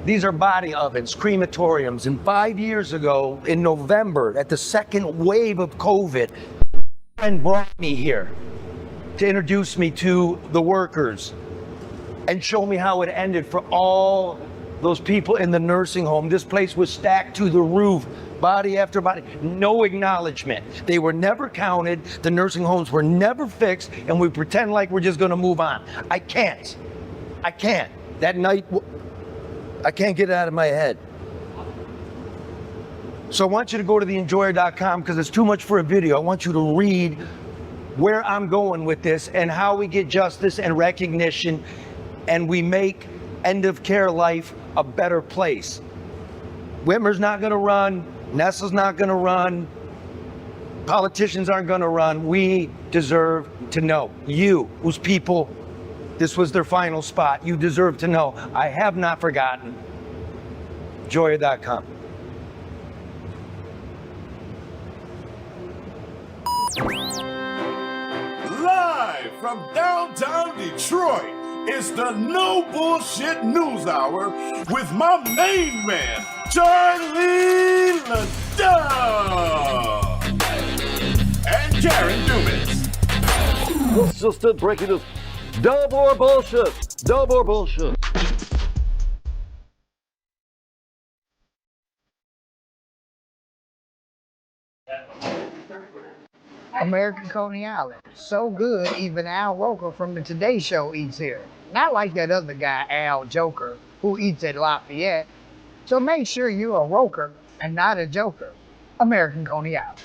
These are body ovens, crematoriums. And 5 years ago, in November, at the second wave of COVID, a friend brought me here to introduce me to the workers and show me how it ended for all those people in the nursing home. This place was stacked to the roof, body after body, no acknowledgement. They were never counted, the nursing homes were never fixed, and we pretend like we're just gonna move on. I can't. That night, I can't get it out of my head. So I want you to go to theenjoyer.com because it's too much for a video. I want you to read where I'm going with this and how we get justice and recognition and we make end of care life a better place. Whitmer's not gonna run, Nessel's not gonna run, politicians aren't gonna run. We deserve to know. You, whose people, this was their final spot, you deserve to know. I have not forgotten. Joyer.com. Live from downtown Detroit, it's the No Bullshit News Hour with my main man, Charlie LeDuff and Karen Dumas. It's just it, breaking news. No more bullshit. No more bullshit. American Coney Island. So good, even Al Roker from the Today Show eats here. Not like that other guy, Al Joker, who eats at Lafayette. So make sure you're a Roker and not a Joker. American Coney Island.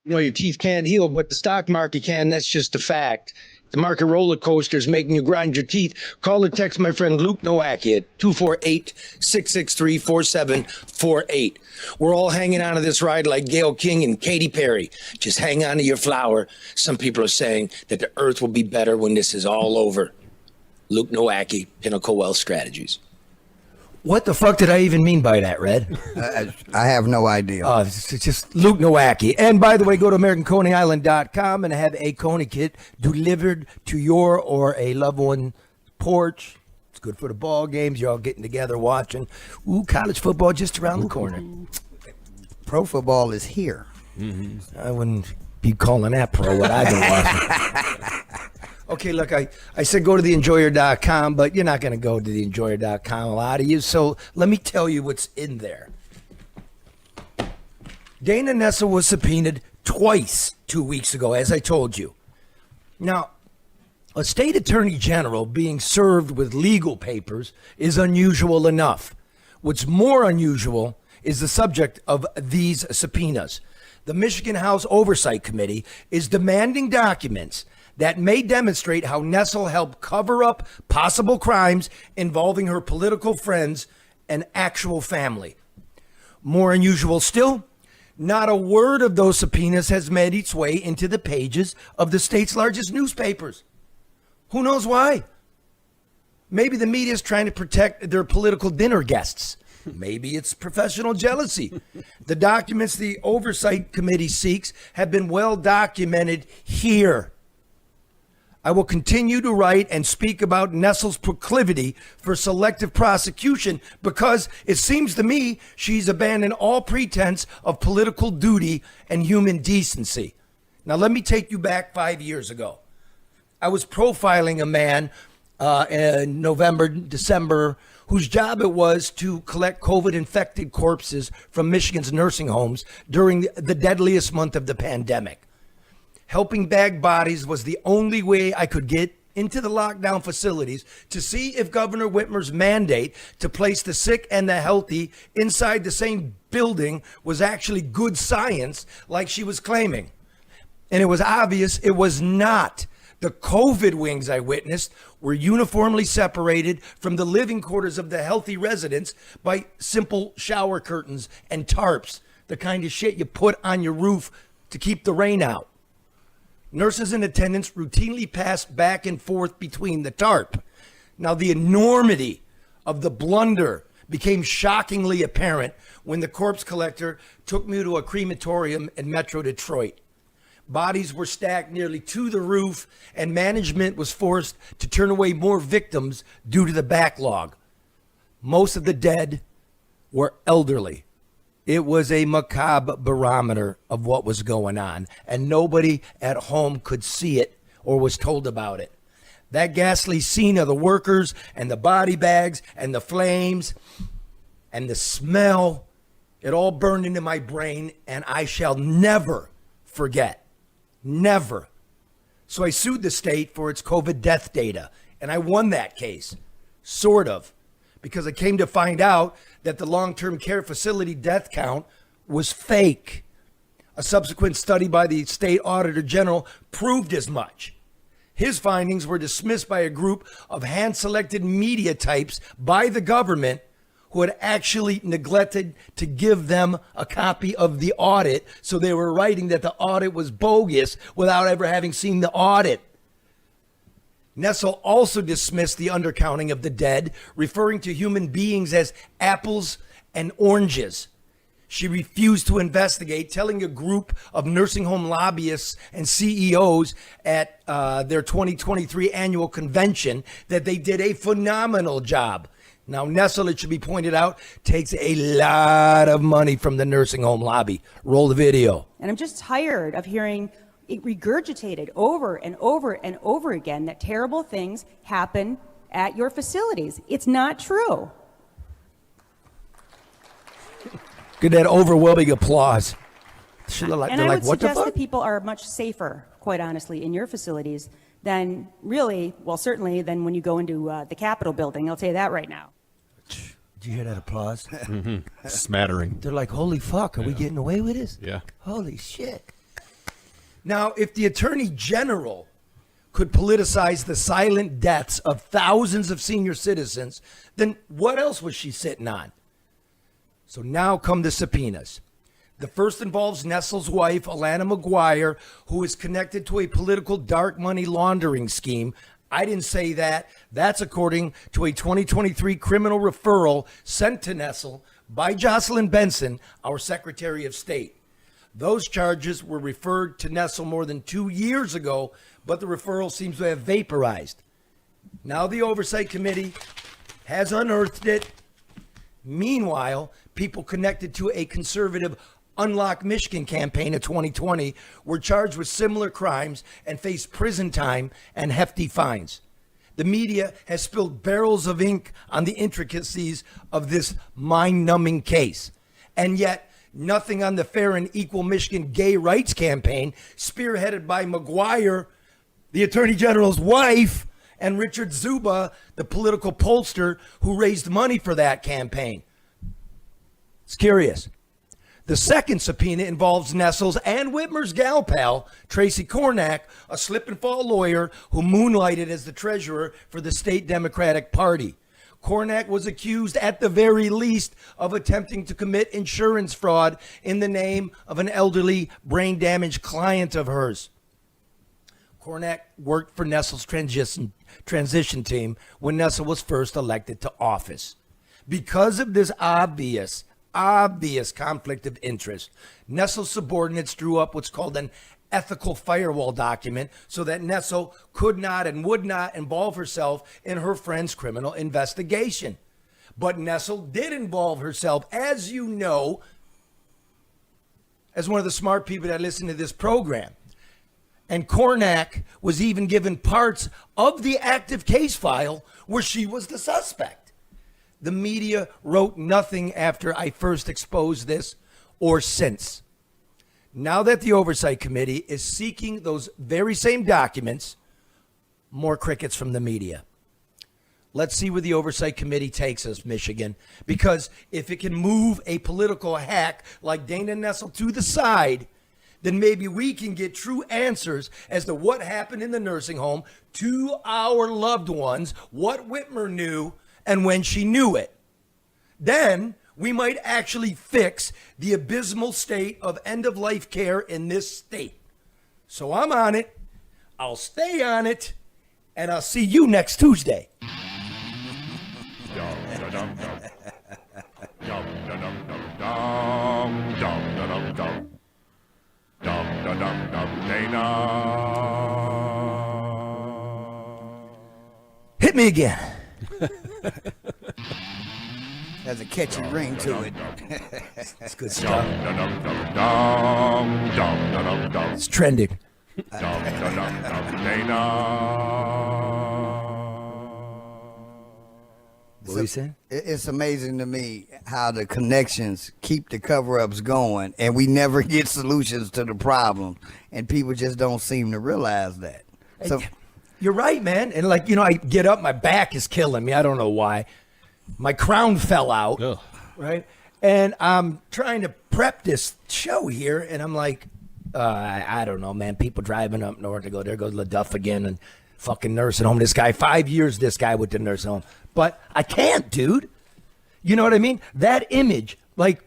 You know, your teeth can't heal, but the stock market can. That's just a fact. The market roller coaster is making you grind your teeth. Call or text my friend Luke Nowacki at 248-663-4748. We're all hanging on to this ride like Gayle King and Katy Perry. Just hang on to your flower. Some people are saying that the earth will be better when this is all over. Luke Nowacki, Pinnacle Wealth Strategies. What the fuck did I even mean by that, Red? I have no idea. It's just Luke Nowacki. And by the way, go to AmericanConeyIsland.com and have a Coney kit delivered to your or a loved one's porch. It's good for the ball games. You're all getting together watching. Ooh, college football just around the corner. Pro football is here. Mm-hmm. I wouldn't be calling that pro what I've been watching. Okay, look, I said go to theenjoyer.com, but you're not going to go to theenjoyer.com, a lot of you. So let me tell you what's in there. Dana Nessel was subpoenaed twice 2 weeks ago, as I told you. Now, a state attorney general being served with legal papers is unusual enough. What's more unusual is the subject of these subpoenas. The Michigan House Oversight Committee is demanding documents that may demonstrate how Nessel helped cover up possible crimes involving her political friends and actual family. More unusual still, not a word of those subpoenas has made its way into the pages of the state's largest newspapers. Who knows why? Maybe the media is trying to protect their political dinner guests. Maybe it's professional jealousy. The documents the Oversight Committee seeks have been well documented here. I will continue to write and speak about Nessel's proclivity for selective prosecution because it seems to me she's abandoned all pretense of political duty and human decency. Now, let me take you back 5 years ago. I was profiling a man in November, December, whose job it was to collect COVID-infected corpses from Michigan's nursing homes during the deadliest month of the pandemic. Helping bag bodies was the only way I could get into the lockdown facilities to see if Governor Whitmer's mandate to place the sick and the healthy inside the same building was actually good science like she was claiming. And it was obvious it was not. The COVID wings I witnessed were uniformly separated from the living quarters of the healthy residents by simple shower curtains and tarps, the kind of shit you put on your roof to keep the rain out. Nurses and attendants routinely passed back and forth between the tarp. Now, the enormity of the blunder became shockingly apparent when the corpse collector took me to a crematorium in Metro Detroit. Bodies were stacked nearly to the roof, and management was forced to turn away more victims due to the backlog. Most of the dead were elderly. It was a macabre barometer of what was going on, and nobody at home could see it or was told about it. That ghastly scene of the workers and the body bags and the flames and the smell, it all burned into my brain, and I shall never forget. Never. So I sued the state for its COVID death data, and I won that case. Sort of. Because I came to find out that the long-term care facility death count was fake. A subsequent study by the state auditor general proved as much. His findings were dismissed by a group of hand-selected media types by the government who had actually neglected to give them a copy of the audit, so they were writing that the audit was bogus without ever having seen the audit. Nessel also dismissed the undercounting of the dead, referring to human beings as apples and oranges. She refused to investigate, telling a group of nursing home lobbyists and CEOs at their 2023 annual convention that they did a phenomenal job. Now, Nessel, it should be pointed out, takes a lot of money from the nursing home lobby. Roll the video. And I'm just tired of hearing it regurgitated over and over and over again that terrible things happen at your facilities. It's not true. Get that overwhelming applause. They're And like, I would what the suggest fuck? that people are much safer, quite honestly, in your facilities than really, well, certainly than when you go into the Capitol building. I'll tell you that right now. Did you hear that applause? Smattering. They're like, holy fuck, are we getting away with this? Yeah. Holy shit. Now, if the Attorney General could politicize the silent deaths of thousands of senior citizens, then what else was she sitting on? So now come the subpoenas. The first involves Nessel's wife, Alana McGuire, who is connected to a political dark money laundering scheme. I didn't say that. That's according to a 2023 criminal referral sent to Nessel by Jocelyn Benson, our Secretary of State. Those charges were referred to Nessel more than 2 years ago, but the referral seems to have vaporized. Now the Oversight Committee has unearthed it. Meanwhile, people connected to a conservative Unlock Michigan campaign in 2020 were charged with similar crimes and faced prison time and hefty fines. The media has spilled barrels of ink on the intricacies of this mind-numbing case. And yet, nothing on the Fair and Equal Michigan gay rights campaign, spearheaded by McGuire, the Attorney General's wife, and Richard Zuba, the political pollster who raised money for that campaign. It's curious. The second subpoena involves Nessel's and Whitmer's gal pal, Tracy Kornack, a slip and fall lawyer who moonlighted as the treasurer for the state Democratic Party. Kornack was accused at the very least of attempting to commit insurance fraud in the name of an elderly brain-damaged client of hers. Kornack worked for Nessel's transition team when Nessel was first elected to office. Because of this obvious conflict of interest, Nessel's subordinates drew up what's called an ethical firewall document so that Nessel could not and would not involve herself in her friend's criminal investigation. But Nessel did involve herself, as you know, as one of the smart people that listen to this program. And Kornack was even given parts of the active case file where she was the suspect. The media wrote nothing after I first exposed this or since. Now that the Oversight Committee is seeking those very same documents, more crickets from the media. Let's see where the Oversight Committee takes us, Michigan, because if it can move a political hack like Dana Nessel to the side, then maybe we can get true answers as to what happened in the nursing home to our loved ones, what Whitmer knew, and when she knew it. Then we might actually fix the abysmal state of end-of-life care in this state. So I'm on it, I'll stay on it, and I'll see you next Tuesday. Dum, da, dum, dum. Hit me again. Has a catchy ring to it. It's good stuff. It's trending. What were you saying? It's amazing to me how the connections keep the cover-ups going, and we never get solutions to the problem, and people just don't seem to realize that. So, You're right, man. And like, I get up, my back is killing me. I don't know why. My crown fell out, Ugh. right? And I'm trying to prep this show here, and I'm like, I don't know, man. People driving up north to go, there goes LeDuff again, and fucking nursing home. This guy, 5 years, this guy with the nursing home. But I can't, dude. You know what I mean? That image, like,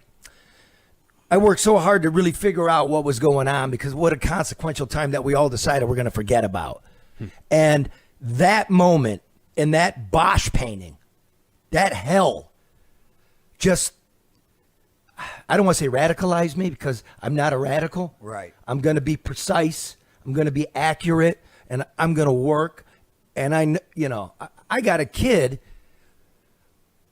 I worked so hard to really figure out what was going on, because what a consequential time that we all decided we're going to forget about. And that moment and that Bosch painting, that hell, just, I don't want to say radicalized me, because I'm not a radical. Right. I'm going to be precise. I'm going to be accurate, and I'm going to work. And I got a kid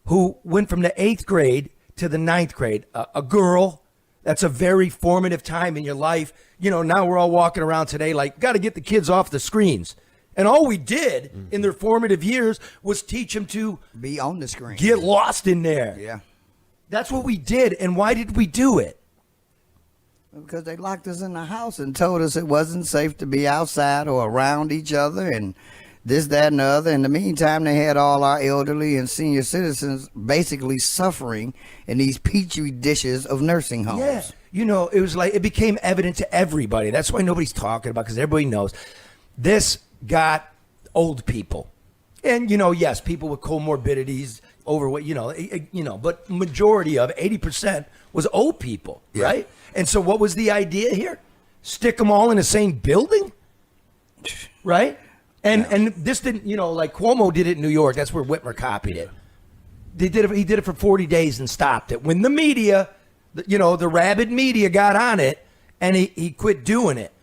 who went from the 8th grade to the 9th grade, a girl. That's a very formative time in your life. Now we're all walking around today like, got to get the kids off the screens. And all we did in their formative years was teach them to be on the screen. get lost in there. Yeah. That's what we did. And why did we do it? Because they locked us in the house and told us it wasn't safe to be outside or around each other and this, that, and the other. In the meantime, they had all our elderly and senior citizens basically suffering in these petri dishes of nursing homes. Yeah. It was like, it became evident to everybody. That's why nobody's talking about, because everybody knows this got old people. And, yes, people with comorbidities, overweight, but majority of 80% was old people, right? And so what was the idea here? Stick them all in the same building, right? And this didn't, like Cuomo did it in New York. That's where Whitmer copied it. He did it for 40 days and stopped it. When the media, the rabid media got on it, and he quit doing it.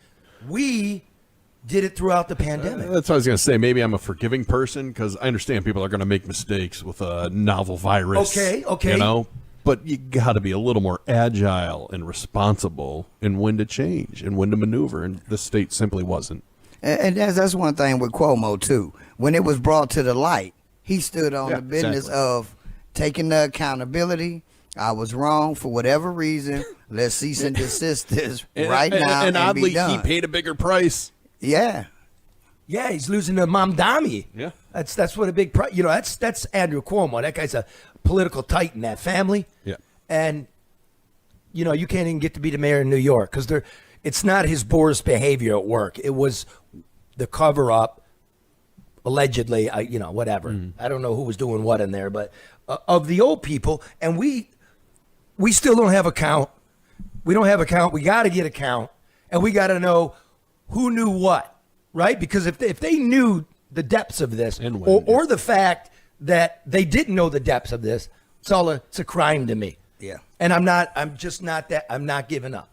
We did it throughout the pandemic. That's what I was going to say. Maybe I'm a forgiving person, because I understand people are going to make mistakes with a novel virus. Okay. But you got to be a little more agile and responsible in when to change and when to maneuver, and the state simply wasn't. And that's one thing with Cuomo, too. When it was brought to the light, he stood on the business of taking the accountability. I was wrong for whatever reason. Let's cease and desist this right now. And oddly, be done. he paid a bigger price. Yeah. Yeah, he's losing to Mamdani. Yeah. That's what a big that's Andrew Cuomo. That guy's a political titan, that family. Yeah. And you can't even get to be the mayor of New York, because it's not his Boris behavior at work. It was the cover up, allegedly, whatever. I don't know who was doing what in there, but of the old people, and we still don't have a count. We don't have a count. We got to get a count, and we got to know who knew what, right? Because if they knew the depths of this, or the fact that they didn't know the depths of this, it's a crime to me. Yeah. And I'm not giving up.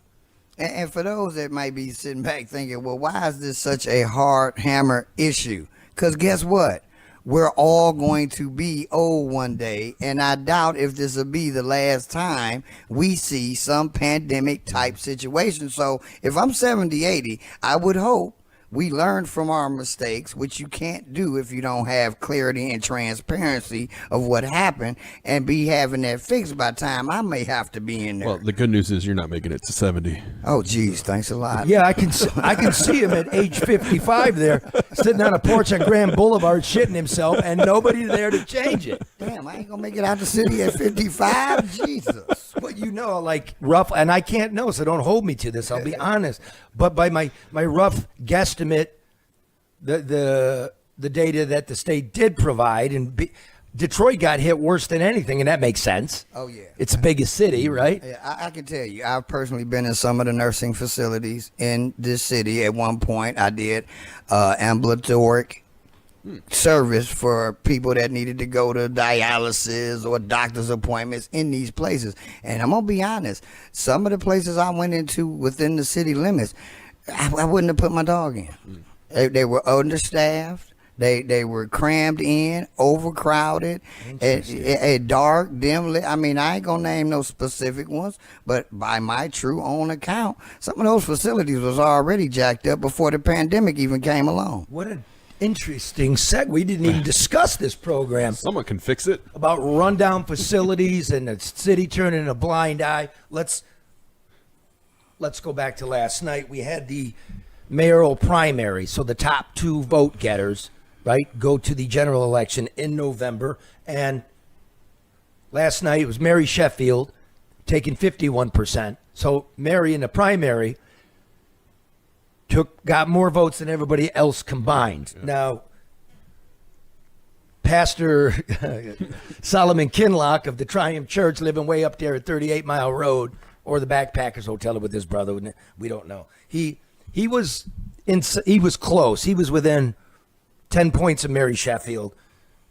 And for those that might be sitting back thinking, well, why is this such a hard hammer issue? Because guess what? We're all going to be old one day, and I doubt if this will be the last time we see some pandemic type situation. So if I'm 70, 80, I would hope we learn from our mistakes, which you can't do if you don't have clarity and transparency of what happened, and be having that fixed by the time I may have to be in there. Well, the good news is you're not making it to 70. Oh, geez, thanks a lot. Yeah, I can see him at age 55 there, sitting on a porch on Grand Boulevard, shitting himself, and nobody there to change it. Damn, I ain't gonna make it out the city at 55. Jesus. But like rough, and I can't know, so don't hold me to this. I'll be honest. But by my rough guesstimate, the data that the state did provide, and Detroit got hit worse than anything, and that makes sense. Oh, yeah. It's the biggest city, right? Yeah, I can tell you, I've personally been in some of the nursing facilities in this city. At one point, I did ambulatory service for people that needed to go to dialysis or doctor's appointments in these places. And I'm going to be honest, some of the places I went into within the city limits, I wouldn't have put my dog in. They were understaffed. They were crammed in, overcrowded, at dark, dim lit. I mean, I ain't gonna name no specific ones, but by my true own account, some of those facilities was already jacked up before the pandemic even came along. What an interesting segue. We didn't even discuss this program Someone can fix it. about rundown facilities and the city turning a blind eye. Let's go back to last night. We had the mayoral primary, so the top 2 vote getters, right, go to the general election in November. And last night it was Mary Sheffield taking 51%. So Mary in the primary got more votes than everybody else combined. Yeah. Now, Pastor Solomon Kinlock of the Triumph Church, living way up there at 38 Mile Road, or the Backpackers Hotel with his brother, we don't know. He was close. He was within 10 points of Mary Sheffield,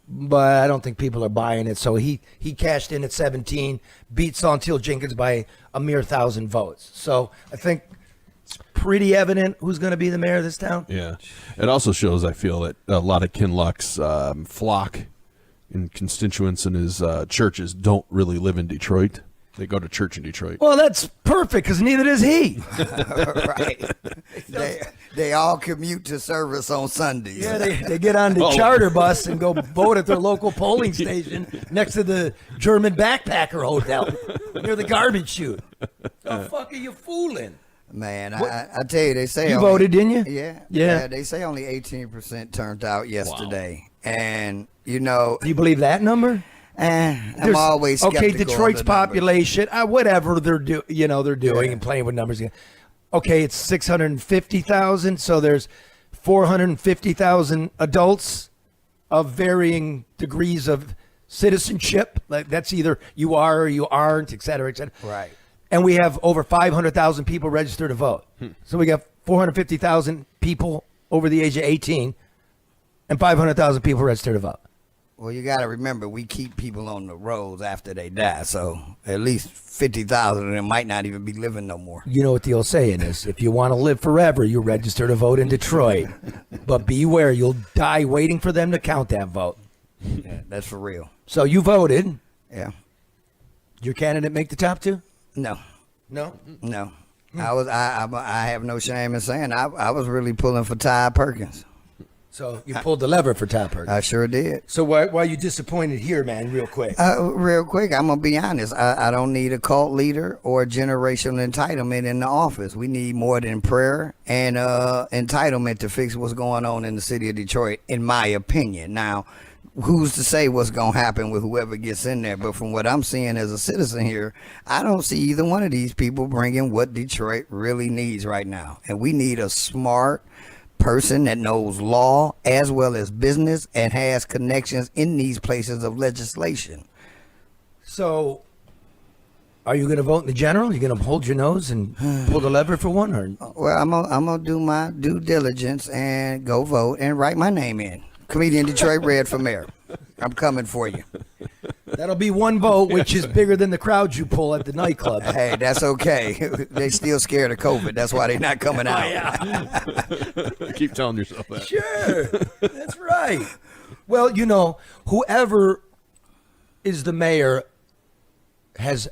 but I don't think people are buying it. So he cashed in at 17, beat Santil Jenkins by a mere 1,000 votes. So I think it's pretty evident who's going to be the mayor of this town. Yeah. It also shows, I feel, that a lot of Kinlock's flock and constituents in his churches don't really live in Detroit. They go to church in Detroit. Well, that's perfect, because neither does he. Right. They all commute to service on Sundays. Yeah, they get on the charter bus and go vote at their local polling station next to the German Backpacker Hotel near the garbage chute. The fuck are you fooling? Man, I tell you, they say you voted, didn't you? Yeah. They say only 18% turned out yesterday. Wow. And, you know. Do you believe that number? I'm always skeptical. Okay, Detroit's population, whatever they're doing and playing with numbers. Okay, it's 650,000, so there's 450,000 adults of varying degrees of citizenship. Like that's either you are or you aren't, et cetera, et cetera. Right. And we have over 500,000 people registered to vote. So we got 450,000 people over the age of 18 and 500,000 people registered to vote. Well, you got to remember, we keep people on the roads after they die, so at least 50,000 of them might not even be living no more. You know what the old saying is, if you want to live forever, you register to vote in Detroit. But beware, you'll die waiting for them to count that vote. Yeah, that's for real. So you voted. Yeah. Did your candidate make the top 2? No. No? No. I have no shame in saying I was really pulling for Ty Perkins. So you pulled the lever for Ty Perkins. I sure did. So why are you disappointed here, man, real quick? Real quick, I'm going to be honest. I don't need a cult leader or generational entitlement in the office. We need more than prayer and entitlement to fix what's going on in the city of Detroit, in my opinion. Now, who's to say what's going to happen with whoever gets in there? But from what I'm seeing as a citizen here, I don't see either one of these people bringing what Detroit really needs right now. And we need a smart person that knows law as well as business and has connections in these places of legislation. So are you going to vote in the general? You going to hold your nose and pull the lever for one? Or? Well, I'm gonna do my due diligence and go vote and write my name in. Comedian Detroit Red for mayor. I'm coming for you. That'll be one vote, which is bigger than the crowd you pull at the nightclub. Hey, that's okay. They still scared of COVID. That's why they're not coming out. Yeah. Keep telling yourself that. Sure. That's right. Well, you know, whoever is the mayor has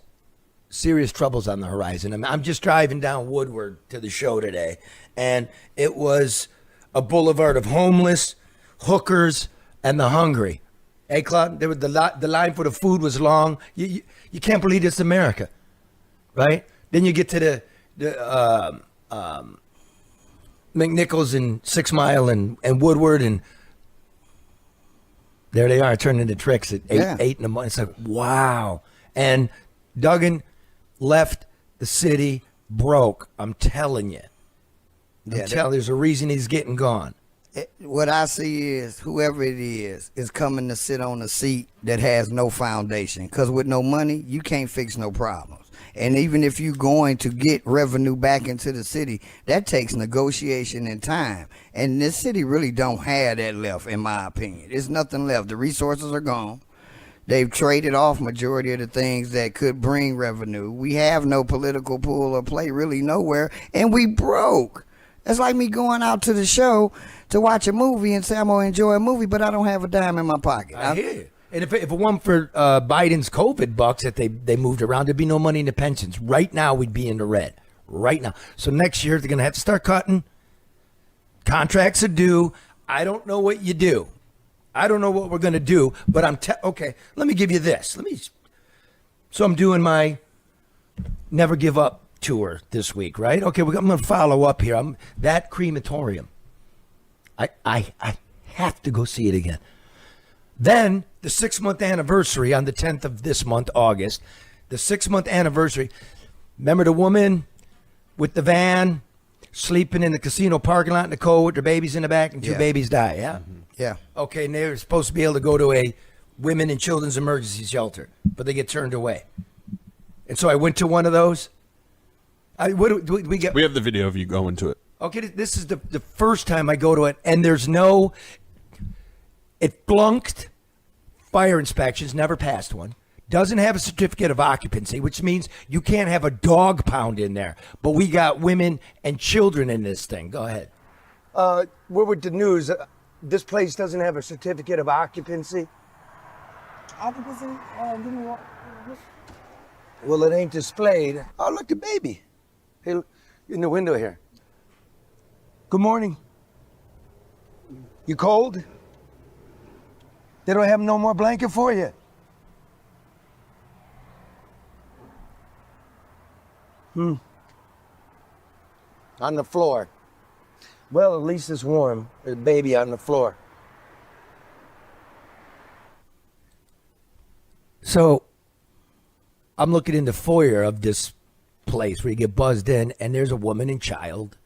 serious troubles on the horizon. I'm just driving down Woodward to the show today, and it was a boulevard of homeless, hookers, and the hungry. Hey, Claude, there was the line for the food was long. You can't believe it's America, right? Then you get to the McNichols and 6 Mile and Woodward, and there they are turning into tricks at 8 in the morning. It's like, wow. And Duggan left the city broke. I'm telling you. There's a reason he's getting gone. What I see is whoever it is coming to sit on a seat that has no foundation. Because with no money, you can't fix no problems. And even if you're going to get revenue back into the city, that takes negotiation and time. And this city really don't have that left, in my opinion. There's nothing left. The resources are gone. They've traded off majority of the things that could bring revenue. We have no political pool or play really nowhere. And we broke. It's like me going out to the show to watch a movie and say I'm going to enjoy a movie, but I don't have a dime in my pocket. I hear you. And if it weren't for Biden's COVID bucks that they moved around, there'd be no money in the pensions. Right now, we'd be in the red. Right now. So next year, they're going to have to start cutting. Contracts are due. I don't know what you do. I don't know what we're going to do, but okay, let me give you this. So I'm doing my Never Give Up tour this week, right? Okay, I'm going to follow up here. That crematorium. I have to go see it again. Then the 6-month anniversary on the 10th of this month, August, the 6-month anniversary. Remember the woman with the van sleeping in the casino parking lot in the cold with their babies in the back and 2 babies die, yeah? Mm-hmm. Yeah. Okay, and they were supposed to be able to go to a women and children's emergency shelter, but they get turned away. And so I went to one of those. What do we get? We have the video of you going to it. Okay, this is the first time I go to it, and it flunked fire inspections, never passed one. Doesn't have a certificate of occupancy, which means you can't have a dog pound in there. But we got women and children in this thing. Go ahead. We're with the news. This place doesn't have a certificate of occupancy. Occupancy? Give me one. Well, it ain't displayed. Oh, look, the baby. Hey, look, in the window here. Good morning. You cold? They don't have no more blanket for you. On the floor. Well, at least it's warm. There's a baby on the floor. So, I'm looking in the foyer of this place where you get buzzed in, and there's a woman and child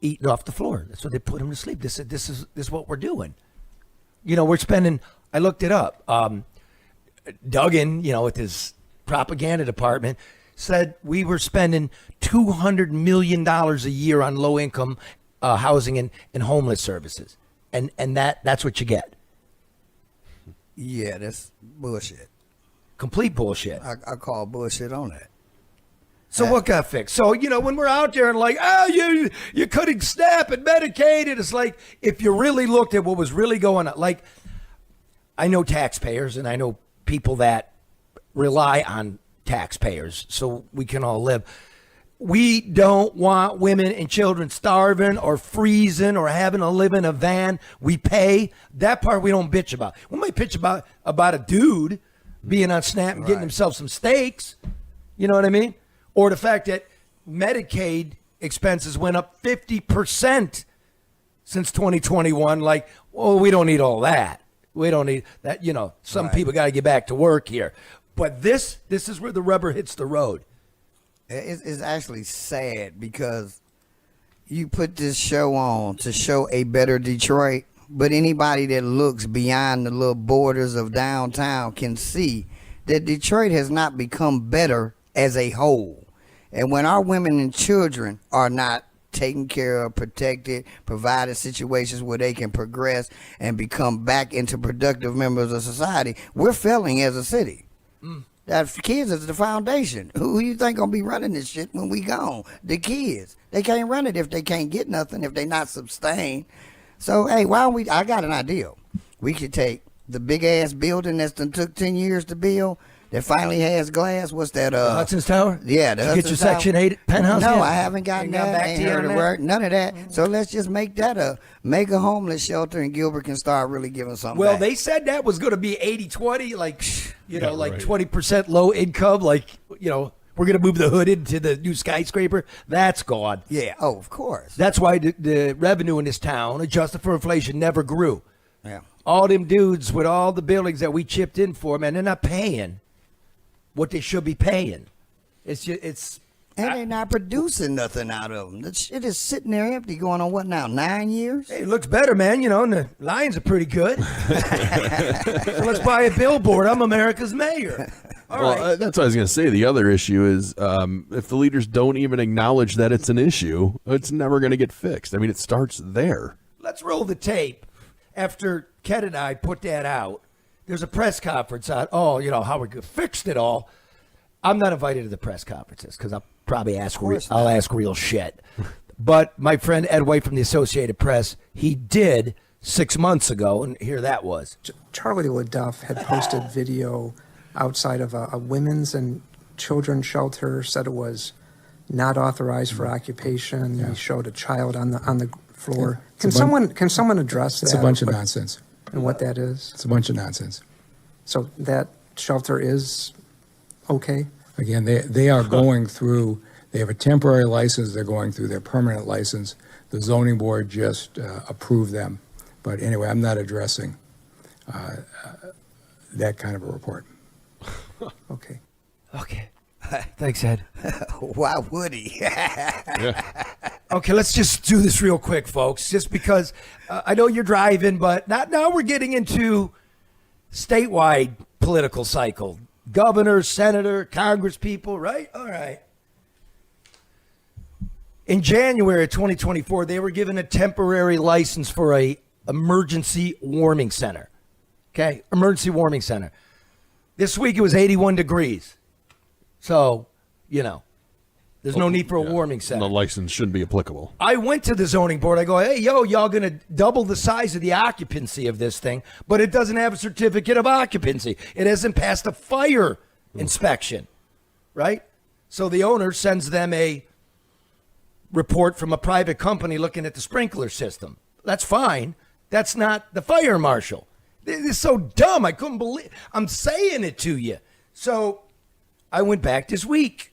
eating off the floor. That's what they put them to sleep. This is what we're doing. We're spending. I looked it up. Duggan, with his propaganda department, said we were spending $200 million a year on low-income housing and homeless services, and that's what you get. Yeah, that's bullshit. Complete bullshit. I call bullshit on that. So what got fixed? So, when we're out there and like, oh, you're cutting SNAP and Medicaid, and it's like, if you really looked at what was really going on, like, I know taxpayers and I know people that rely on taxpayers so we can all live. We don't want women and children starving or freezing or having to live in a van. We pay. That part we don't bitch about. We might bitch about a dude being on SNAP and getting himself some steaks. You know what I mean? Or the fact that Medicaid expenses went up 50% since 2021. Like, well, we don't need all that. We don't need that. Some people got to get back to work here. But this is where the rubber hits the road. It's actually sad because you put this show on to show a better Detroit, but anybody that looks beyond the little borders of downtown can see that Detroit has not become better as a whole. And when our women and children are not taken care of, protected, provided situations where they can progress and become back into productive members of society, we're failing as a city. That kids is the foundation. Who you think gonna be running this shit when we gone? The kids. They can't run it if they can't get nothing, if they not sustained. So, hey, why don't we, I got an idea. We could take the big ass building that's done took 10 years to build, that finally has glass. What's that? Hudson's Tower? Yeah, the Did you Hudson's get your Tower. Section 8 penthouse No, yet? I haven't gotten Ain't got that. back Ain't to you heard on a that? word. None of that. So let's just make that a mega homeless shelter, and Gilbert can start really giving something Well, back. they said that was going to be 80-20, like, Yeah, like right. 20% low income, like, we're going to move the hood into the new skyscraper. That's gone. Yeah. Oh, of course. That's why the revenue in this town, adjusted for inflation, never grew. Yeah. All them dudes with all the buildings that we chipped in for, man, they're not paying what they should be paying. And they're not producing nothing out of them. The shit is sitting there empty, going on what now? 9 years? Hey, it looks better, man. And the Lions are pretty good. So let's buy a billboard. I'm America's mayor. All right. That's what I was going to say. The other issue is if the leaders don't even acknowledge that it's an issue, it's never going to get fixed. I mean, it starts there. Let's roll the tape. After Ken and I put that out, there's a press conference on, how we fixed it all. I'm not invited to the press conferences because I'll probably ask real shit. But my friend Ed White from the Associated Press, he did 6 months ago, and here that was. Charlie LeDuff had posted video outside of a women's and children's shelter, said it was not authorized for occupation. He showed a child on the floor. Can someone address that? It's a bunch of nonsense. And what that is? It's a bunch of nonsense. So that shelter is okay? Again, they are going through, they have a temporary license, they're going through their permanent license. The zoning board just approved them. But anyway, I'm not addressing that kind of a report. Okay. Okay. Thanks, Ed. Why would he? Okay, let's just do this real quick, folks, just because I know you're driving, but now we're getting into statewide political cycle. Governor, senator, congress people, right? All right. In January of 2024, they were given a temporary license for a emergency warming center. Okay, emergency warming center. This week it was 81 degrees. So, there's no need for a warming center. The license shouldn't be applicable. I went to the zoning board. I go, hey, y'all going to double the size of the occupancy of this thing, but it doesn't have a certificate of occupancy. It hasn't passed a fire inspection, right? So the owner sends them a report from a private company looking at the sprinkler system. That's fine. That's not the fire marshal. This is so dumb. I couldn't believe I'm saying it to you. So I went back this week.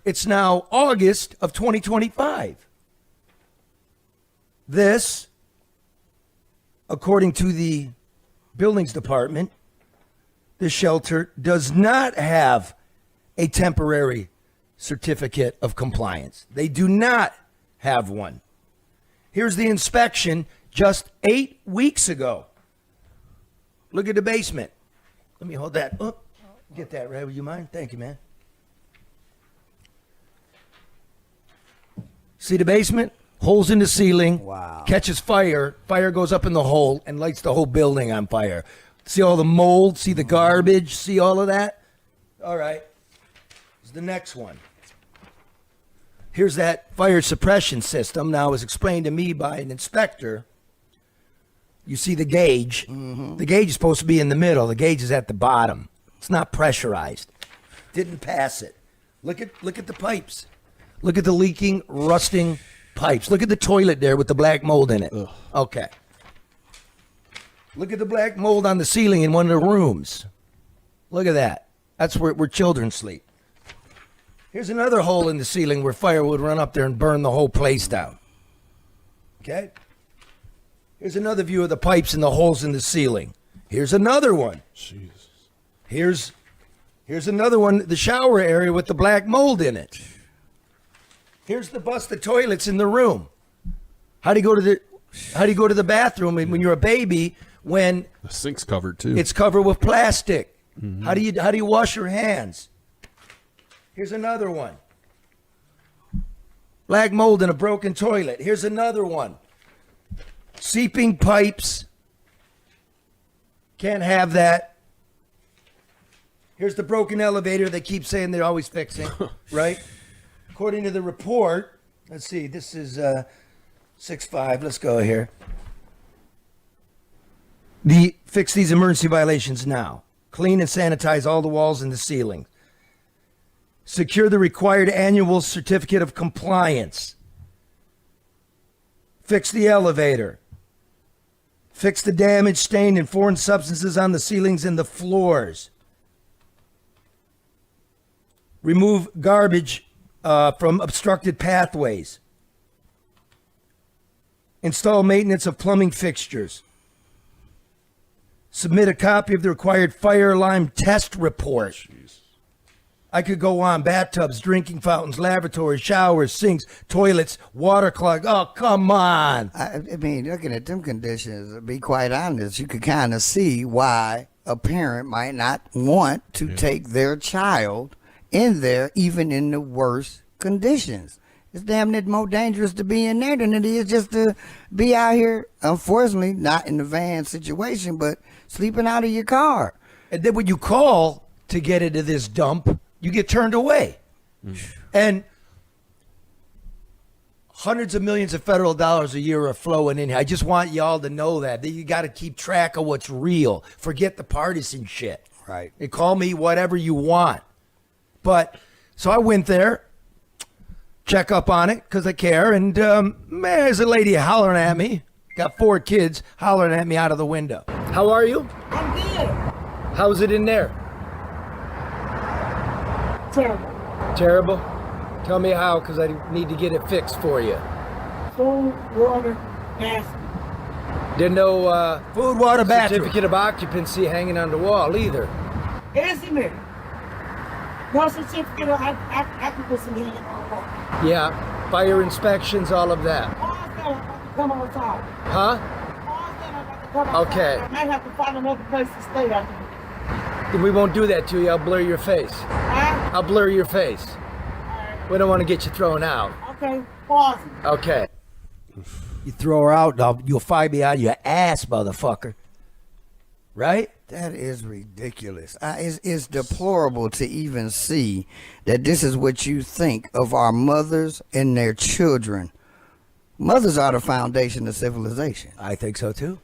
It's now August of 2025. This, according to the buildings department, the shelter does not have a temporary certificate of compliance. They do not have one. Here's the inspection just 8 weeks ago. Look at the basement. Let me hold that. Oh, get that, Ray. Would you mind? Thank you, man. See the basement? Holes in the ceiling. Wow. Catches fire. Fire goes up in the hole and lights the whole building on fire. See all the mold? See the garbage? See all of that? All right. Here's the next one. Here's that fire suppression system. Now, it was explained to me by an inspector. You see the gauge. Mm-hmm. The gauge is supposed to be in the middle. The gauge is at the bottom. It's not pressurized. Didn't pass it. Look at the pipes. Look at the leaking, rusting pipes. Look at the toilet there with the black mold in it. Ugh. Okay. Look at the black mold on the ceiling in one of the rooms. Look at that. That's where children sleep. Here's another hole in the ceiling where fire would run up there and burn the whole place down. Okay? Here's another view of the pipes and the holes in the ceiling. Here's another one. Jesus. Here's another one, the shower area with the black mold in it. Here's the busted toilets in the room. How do you go to the bathroom when you're a baby when the sink's covered too? It's covered with plastic. Mm-hmm. How do you wash your hands? Here's another one. Black mold in a broken toilet. Here's another one. Seeping pipes. Can't have that. Here's the broken elevator they keep saying they're always fixing, right? According to the report, let's see, this is 6.5. Let's go here. Fix these emergency violations now. Clean and sanitize all the walls and the ceiling. Secure the required annual certificate of compliance. Fix the elevator. Fix the damage, stain, and foreign substances on the ceilings and the floors. Remove garbage from obstructed pathways. Install maintenance of plumbing fixtures. Submit a copy of the required fire alarm test report. Jeez. I could go on. Bathtubs, drinking fountains, lavatories, showers, sinks, toilets, water clogs. Oh, come on. I mean, looking at them conditions, to be quite honest, you could kind of see why a parent might not want to take their child in there, even in the worst conditions. It's damn near more dangerous to be in there than it is just to be out here, unfortunately, not in the van situation, but sleeping out of your car. And then when you call to get into this dump, you get turned away. And Hundreds of millions of federal dollars a year are flowing in here. I just want y'all to know that you got to keep track of what's real. Forget the partisan shit. Right. And call me whatever you want. But so I went there, check up on it because I care. And man, there's a lady hollering at me. Got 4 kids hollering at me out of the window. How are you? I'm good. How's it in there? Terrible. Terrible? Tell me how, because I need to get it fixed for you. Food, water, gas. There's no food, water, bathroom. certificate of occupancy hanging on the wall either. Isn't it? No certificate of occupancy here. Yeah, fire inspections, all of that. Come on top. Huh? Okay. I might have to find another place to stay after. Then we won't do that to you. I'll blur your face. Huh? I'll blur your face. We don't want to get you thrown out. Okay, pause. Okay. You throw her out, you'll fire me out of your ass, motherfucker. Right? That is ridiculous. It's deplorable to even see that this is what you think of our mothers and their children. Mothers are the foundation of civilization. I think so too.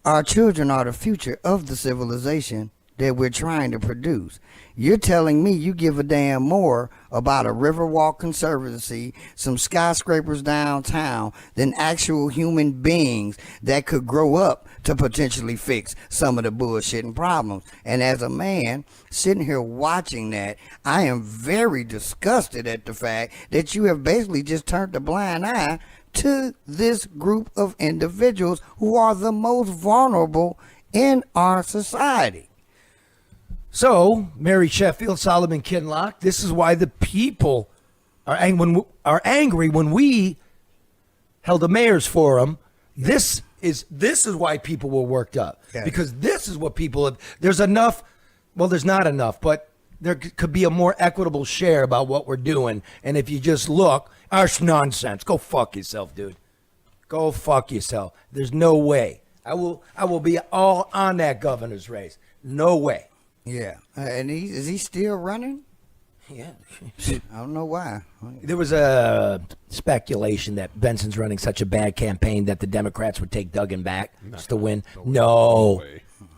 Our children are the future of the civilization that we're trying to produce. You're telling me you give a damn more about a Riverwalk Conservancy, some skyscrapers downtown, than actual human beings that could grow up to potentially fix some of the bullshit and problems. And as a man sitting here watching that, I am very disgusted at the fact that you have basically just turned a blind eye to this group of individuals who are the most vulnerable in our society. So, Mary Sheffield, Solomon Kinloch, this is why the people are angry when we held a mayor's forum. This is why people were worked up. Yes. Because this is what people have. There's enough. Well, there's not enough, but there could be a more equitable share about what we're doing. And if you just look, that's nonsense. Go fuck yourself, dude. Go fuck yourself. There's no way. I will be all on that governor's race. No way. Yeah, and is he still running? Yeah. I don't know why. There was a speculation that Benson's running such a bad campaign that the Democrats would take Duggan back just to win. No.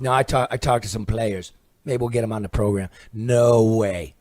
I talked to some players. Maybe we'll get him on the program. No way.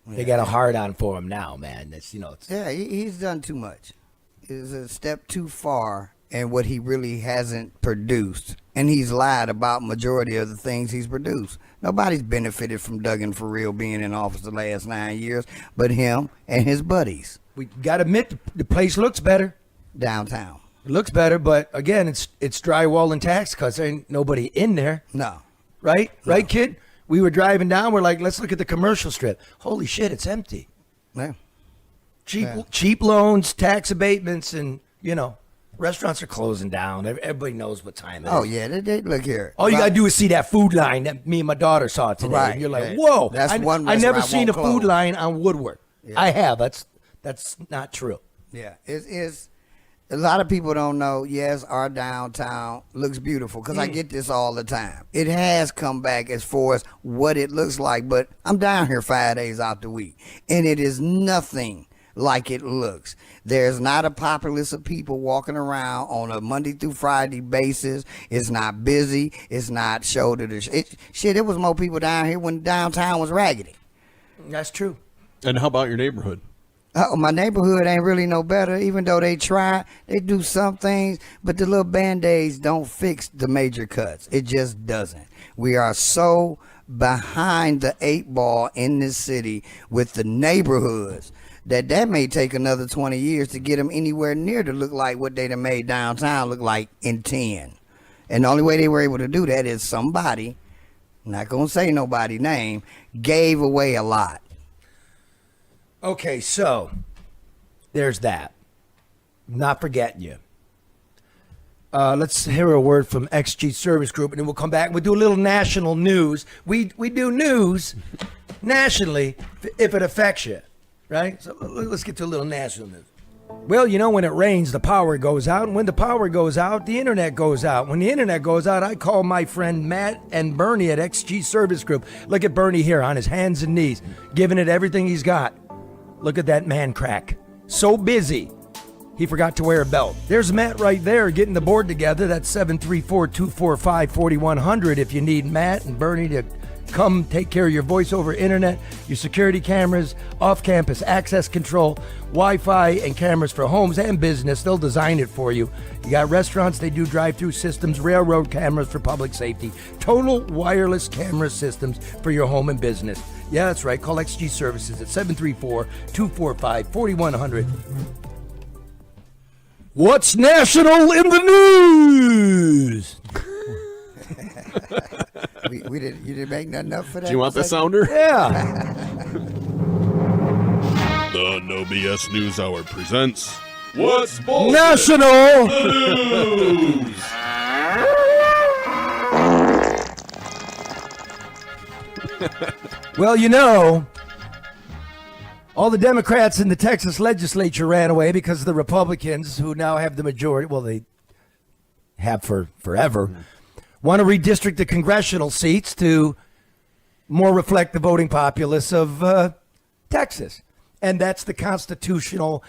They got a hard on for him now, man. That's yeah, he's done too much. It's a step too far in what he really hasn't produced. And he's lied about majority of the things he's produced. Nobody's benefited from Duggan for real being in office the last 9 years, but him and his buddies. We got to admit the place looks better. Downtown. It looks better, but again, it's drywall and tax cuts. There ain't nobody in there. No. Right? No. Right, kid? We were driving down. We're like, let's look at the commercial strip. Holy shit, it's empty. Yeah. Cheap loans, tax abatements, and, restaurants are closing down. Everybody knows what time it is. Oh, yeah. They look here. All you got to do is see that food line that me and my daughter saw today. Right, And you're like, right. whoa. That's one I never restaurant seen a won't food close. line on Woodward. Yeah. I have. That's not true. Yeah. It's a lot of people don't know, yes, our downtown looks beautiful because I get this all the time. It has come back as far as what it looks like, but I'm down here 5 days out the week, and it is nothing like it looks. There's not a populace of people walking around on a Monday through Friday basis. It's not busy. It's not shoulder to shit. It was more people down here when downtown was raggedy. That's true. And how about your neighborhood? My neighborhood ain't really no better, even though they try. They do some things, but the little Band-Aids don't fix the major cuts. It just doesn't. We are so behind the 8 ball in this city with the neighborhoods that may take another 20 years to get them anywhere near to look like what they done made downtown look like in 10. And the only way they were able to do that is somebody, not going to say nobody's name, gave away a lot. Okay, so there's that. Not forgetting you. Let's hear a word from XG Service Group, and then we'll come back and we'll do a little national news. We do news nationally if it affects you, right? So let's get to a little national news. Well, when it rains, the power goes out, and when the power goes out, the internet goes out. When the internet goes out, I call my friend Matt and Bernie at XG Service Group. Look at Bernie here on his hands and knees, giving it everything he's got. Look at that man crack. So busy. He forgot to wear a belt. There's Matt right there getting the board together. That's 734-245-4100 if you need Matt and Bernie to come take care of your voice over internet, your security cameras, off-campus access control, Wi-Fi, and cameras for homes and business. They'll design it for you. You got restaurants, they do drive-through systems, railroad cameras for public safety, total wireless camera systems for your home and business. Yeah, that's right. Call XG Services at 734-245-4100. What's national in the news? You didn't make nothing up for that? Do you want the sounder? Yeah. The No BS Newshour presents What's bullshit? National News? Well, you know, all the Democrats in the Texas legislature ran away because the Republicans, who now have the majority, well, they have for forever, want to redistrict the congressional seats to more reflect the voting populace of Texas. And that's the constitutional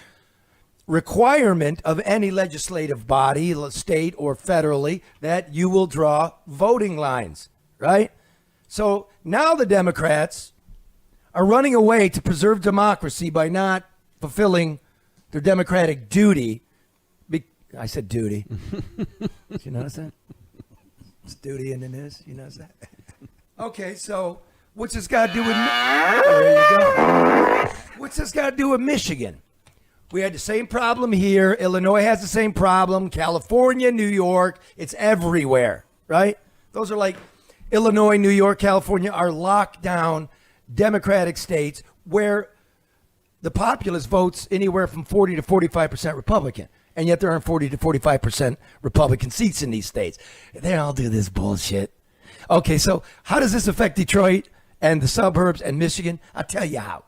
requirement of any legislative body, state or federally, that you will draw voting lines, right? So now the Democrats are running away to preserve democracy by not fulfilling their democratic duty. I said duty. Did you notice that? It's duty in the news. You notice that? Okay, so what's this got to do with there you go. What's this got to do with Michigan? We had the same problem here. Illinois has the same problem. California, New York, it's everywhere, right? Those are like Illinois, New York, California are locked down Democratic states where the populace votes anywhere from 40 to 45% Republican. And yet there aren't 40 to 45% Republican seats in these states. They all do this bullshit. Okay, so how does this affect Detroit and the suburbs and Michigan? I'll tell you how.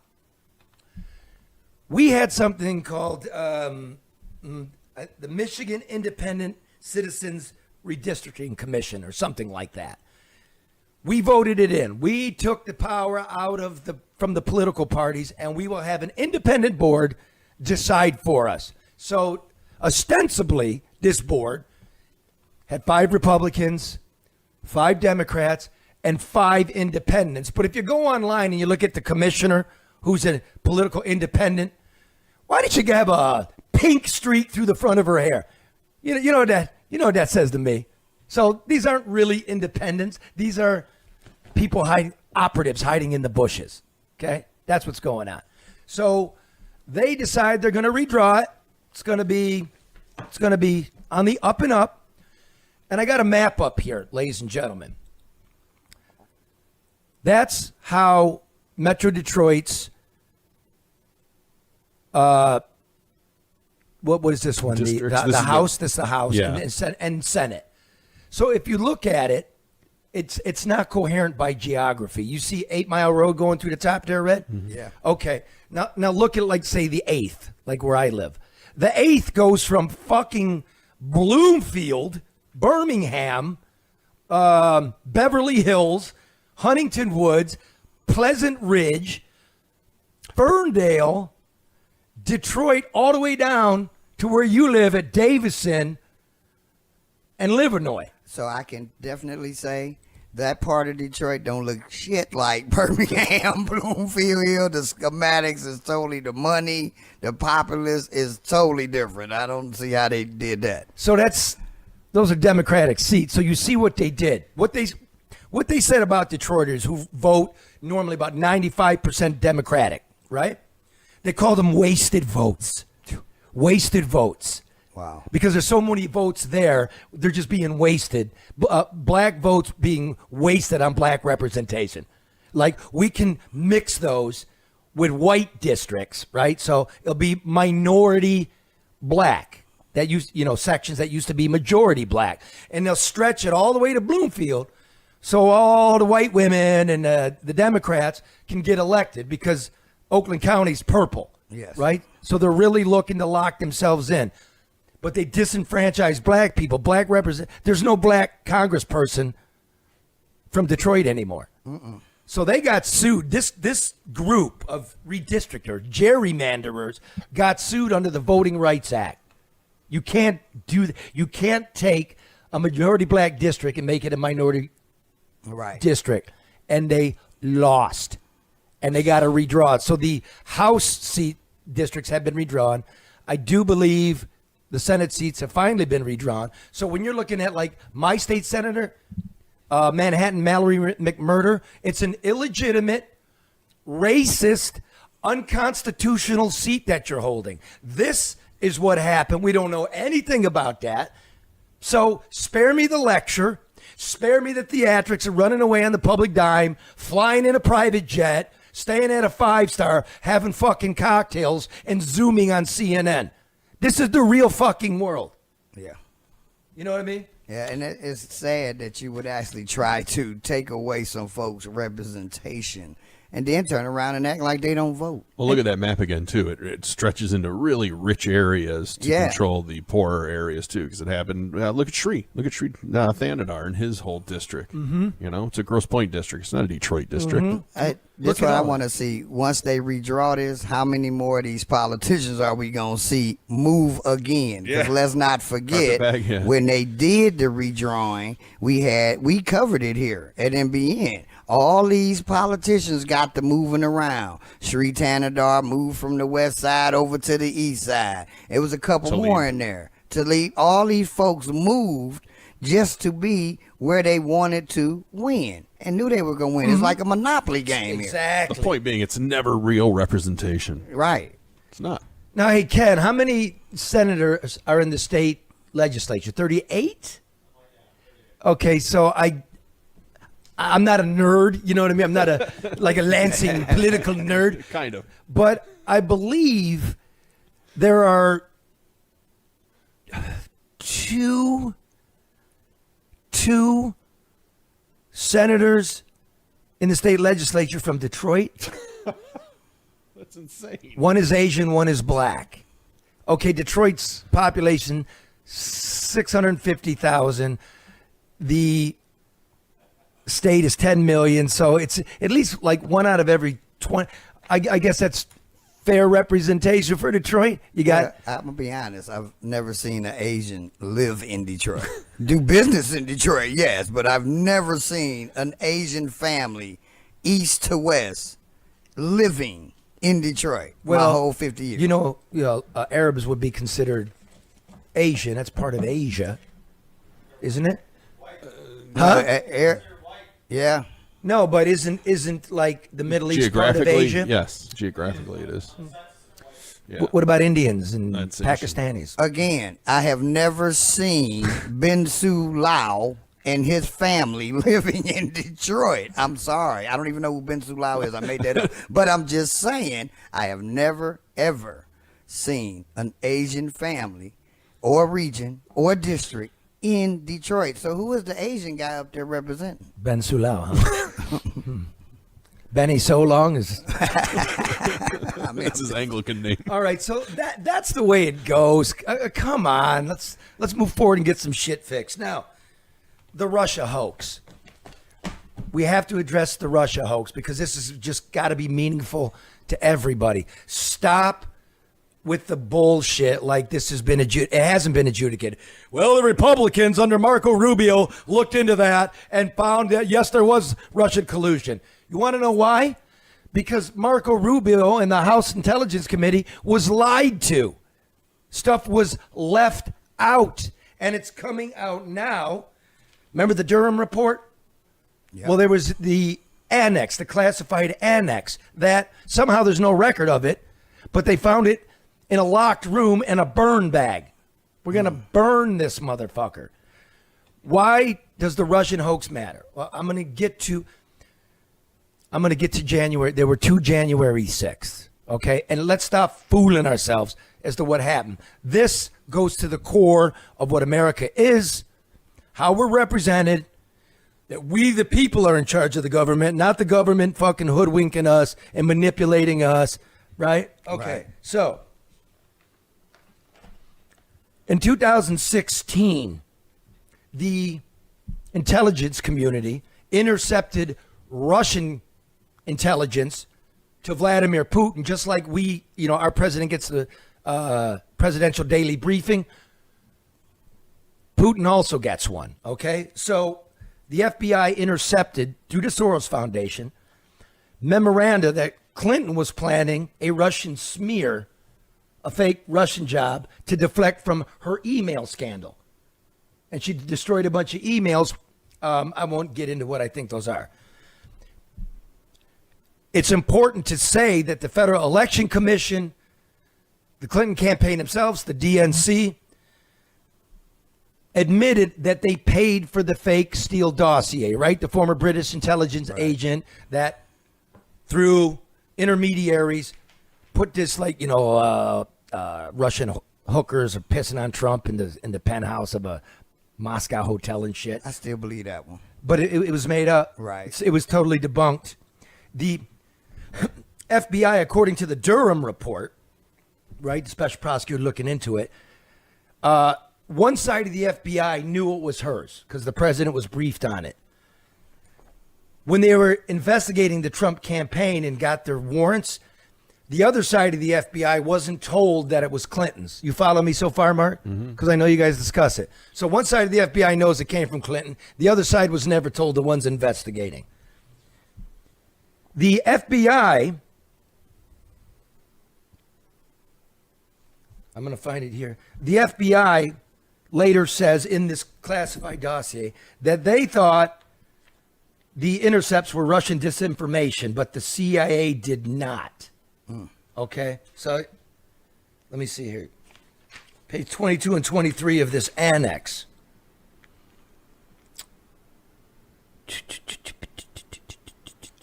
We had something called the Michigan Independent Citizens Redistricting Commission or something like that. We voted it in. We took the power out of from the political parties, and we will have an independent board decide for us. So ostensibly, this board had 5 Republicans, 5 Democrats, and 5 independents. But if you go online and you look at the commissioner, who's a political independent, why did she have a pink streak through the front of her hair? You know what that says to me. So these aren't really independents. These are people operatives hiding in the bushes. Okay, that's what's going on. So they decide they're going to redraw it. It's going to be on the up and up. And I got a map up here, ladies and gentlemen. That's how Metro Detroit's what is this one? The House. This is the House, yeah. and Senate. So if you look at it, it's not coherent by geography. You see 8 Mile Road going through the top there, Red? Mm-hmm. Yeah. Okay. Now look at like say the 8th, like where I live. The 8th goes from fucking Bloomfield, Birmingham, Beverly Hills, Huntington Woods, Pleasant Ridge, Ferndale, Detroit, all the way down to where you live at Davison and Livernois. So I can definitely say that part of Detroit don't look shit like Birmingham, Bloomfield. The schematics is totally, the money, the populace is totally different. I don't see how they did that. So those are Democratic seats. So you see what they did. What they said about Detroiters who vote normally about 95% Democratic, right? They call them wasted votes. Wasted votes. Wow. Because there's so many votes there, they're just being wasted. Black votes being wasted on black representation. Like, we can mix those with white districts, right? So it'll be minority black. That sections that used to be majority black. And they'll stretch it all the way to Bloomfield. So all the white women and the Democrats can get elected because Oakland County's purple. Yes. Right? So they're really looking to lock themselves in. But they disenfranchise black people. There's no black congressperson from Detroit anymore. Mm-mm. So they got sued. This group of redistrictors, gerrymanderers, got sued under the Voting Rights Act. You can't do. You can't take a majority black district and make it a minority district. And they lost, and they got to redraw it. So the House seat districts have been redrawn. I do believe the Senate seats have finally been redrawn. So when you're looking at like my state senator, Manhattan Mallory McMurder, it's an illegitimate, racist, unconstitutional seat that you're holding. This is what happened. We don't know anything about that. So spare me the lecture. Spare me the theatrics of running away on the public dime, flying in a private jet, staying at a 5-star, having fucking cocktails, and Zooming on CNN. This is the real fucking world. Yeah. You know what I mean? Yeah, and it's sad that you would actually try to take away some folks' representation and then turn around and act like they don't vote. Well, look at that map again, too. It stretches into really rich areas to control the poorer areas, too, because it happened. Look at Sri. Look at Sri Thanadar and his whole district. Mm-hmm. You know, it's a Grosse Pointe district. It's not a Detroit district. Mm-hmm. That's what I want to see. Once they redraw this, how many more of these politicians are we going to see move again? Because let's not forget, when they did the redrawing, we covered it here at MBN. All these politicians got to moving around. Sri Thanadar moved from the west side over to the east side. It was a couple more in there. All these folks moved just to be where they wanted to win and knew they were going to win. It's like a Monopoly game here. Exactly. The point being, it's never real representation. Right. It's not. Now, hey, Ken, how many senators are in the state legislature? 38? Okay, so I'm not a nerd, you know what I mean? I'm not a Lansing political nerd. Kind of. But I believe there are two senators in the state legislature from Detroit. That's insane. One is Asian, one is black. Okay, Detroit's population, 650,000. The state is 10 million, so it's at least like one out of every 20. I guess that's fair representation for Detroit. You got. I'm gonna be honest. I've never seen an Asian live in Detroit. Do business in Detroit, yes, but I've never seen an Asian family, east to west, living in Detroit. My whole 50 years. You know, Arabs would be considered Asian. That's part of Asia, isn't it? Yeah. No, but isn't like the Middle East part of Asia? Yes, geographically it is. Yeah. What about Indians and Pakistanis? Again, I have never seen Bensu Lau and his family living in Detroit. I'm sorry. I don't even know who Bensu Lau is. I made that up. But I'm just saying, I have never, ever seen an Asian family or region or district in Detroit. So who is the Asian guy up there representing? Ben Sulau, huh? Benny So Long is. That's his Anglican name. All right, so that's the way it goes. Come on, let's move forward and get some shit fixed. Now, the Russia hoax. We have to address the Russia hoax because this has just got to be meaningful to everybody. Stop with the bullshit like this has been it hasn't been adjudicated. Well, the Republicans under Marco Rubio looked into that and found that, yes, there was Russian collusion. You want to know why? Because Marco Rubio and the House Intelligence Committee was lied to. Stuff was left out, and it's coming out now. Remember the Durham report? Yep. Well, there was the annex, the classified annex, that somehow there's no record of it, but they found it in a locked room and a burn bag. We're going to burn this motherfucker. Why does the Russian hoax matter? Well, I'm going to get to January. There were 2 January 6th, okay? And let's stop fooling ourselves as to what happened. This goes to the core of what America is, how we're represented, that we the people are in charge of the government, not the government fucking hoodwinking us and manipulating us, right? Okay, right. So in 2016, the intelligence community intercepted Russian intelligence to Vladimir Putin, just like our president gets the presidential daily briefing. Putin also gets one, okay? So the FBI intercepted, through the Soros Foundation, memoranda that Clinton was planning a Russian smear, a fake Russian job, to deflect from her email scandal. And she destroyed a bunch of emails. I won't get into what I think those are. It's important to say that the Federal Election Commission, the Clinton campaign themselves, the DNC, admitted that they paid for the fake Steele dossier, right? The former British intelligence agent that, through intermediaries, put this, like, Russian hookers are pissing on Trump in the penthouse of a Moscow hotel and shit. I still believe that one. But it was made up. Right. It was totally debunked. The FBI, according to the Durham report, right, the special prosecutor looking into it, one side of the FBI knew it was hers because the president was briefed on it. When they were investigating the Trump campaign and got their warrants, the other side of the FBI wasn't told that it was Clinton's. You follow me so far, Mark? Because I know you guys discuss it. So one side of the FBI knows it came from Clinton. The other side was never told, the ones investigating. The FBI, I'm going to find it here. The FBI later says in this classified dossier that they thought the intercepts were Russian disinformation, but the CIA did not. Okay, so let me see here. Page 22 and 23 of this annex.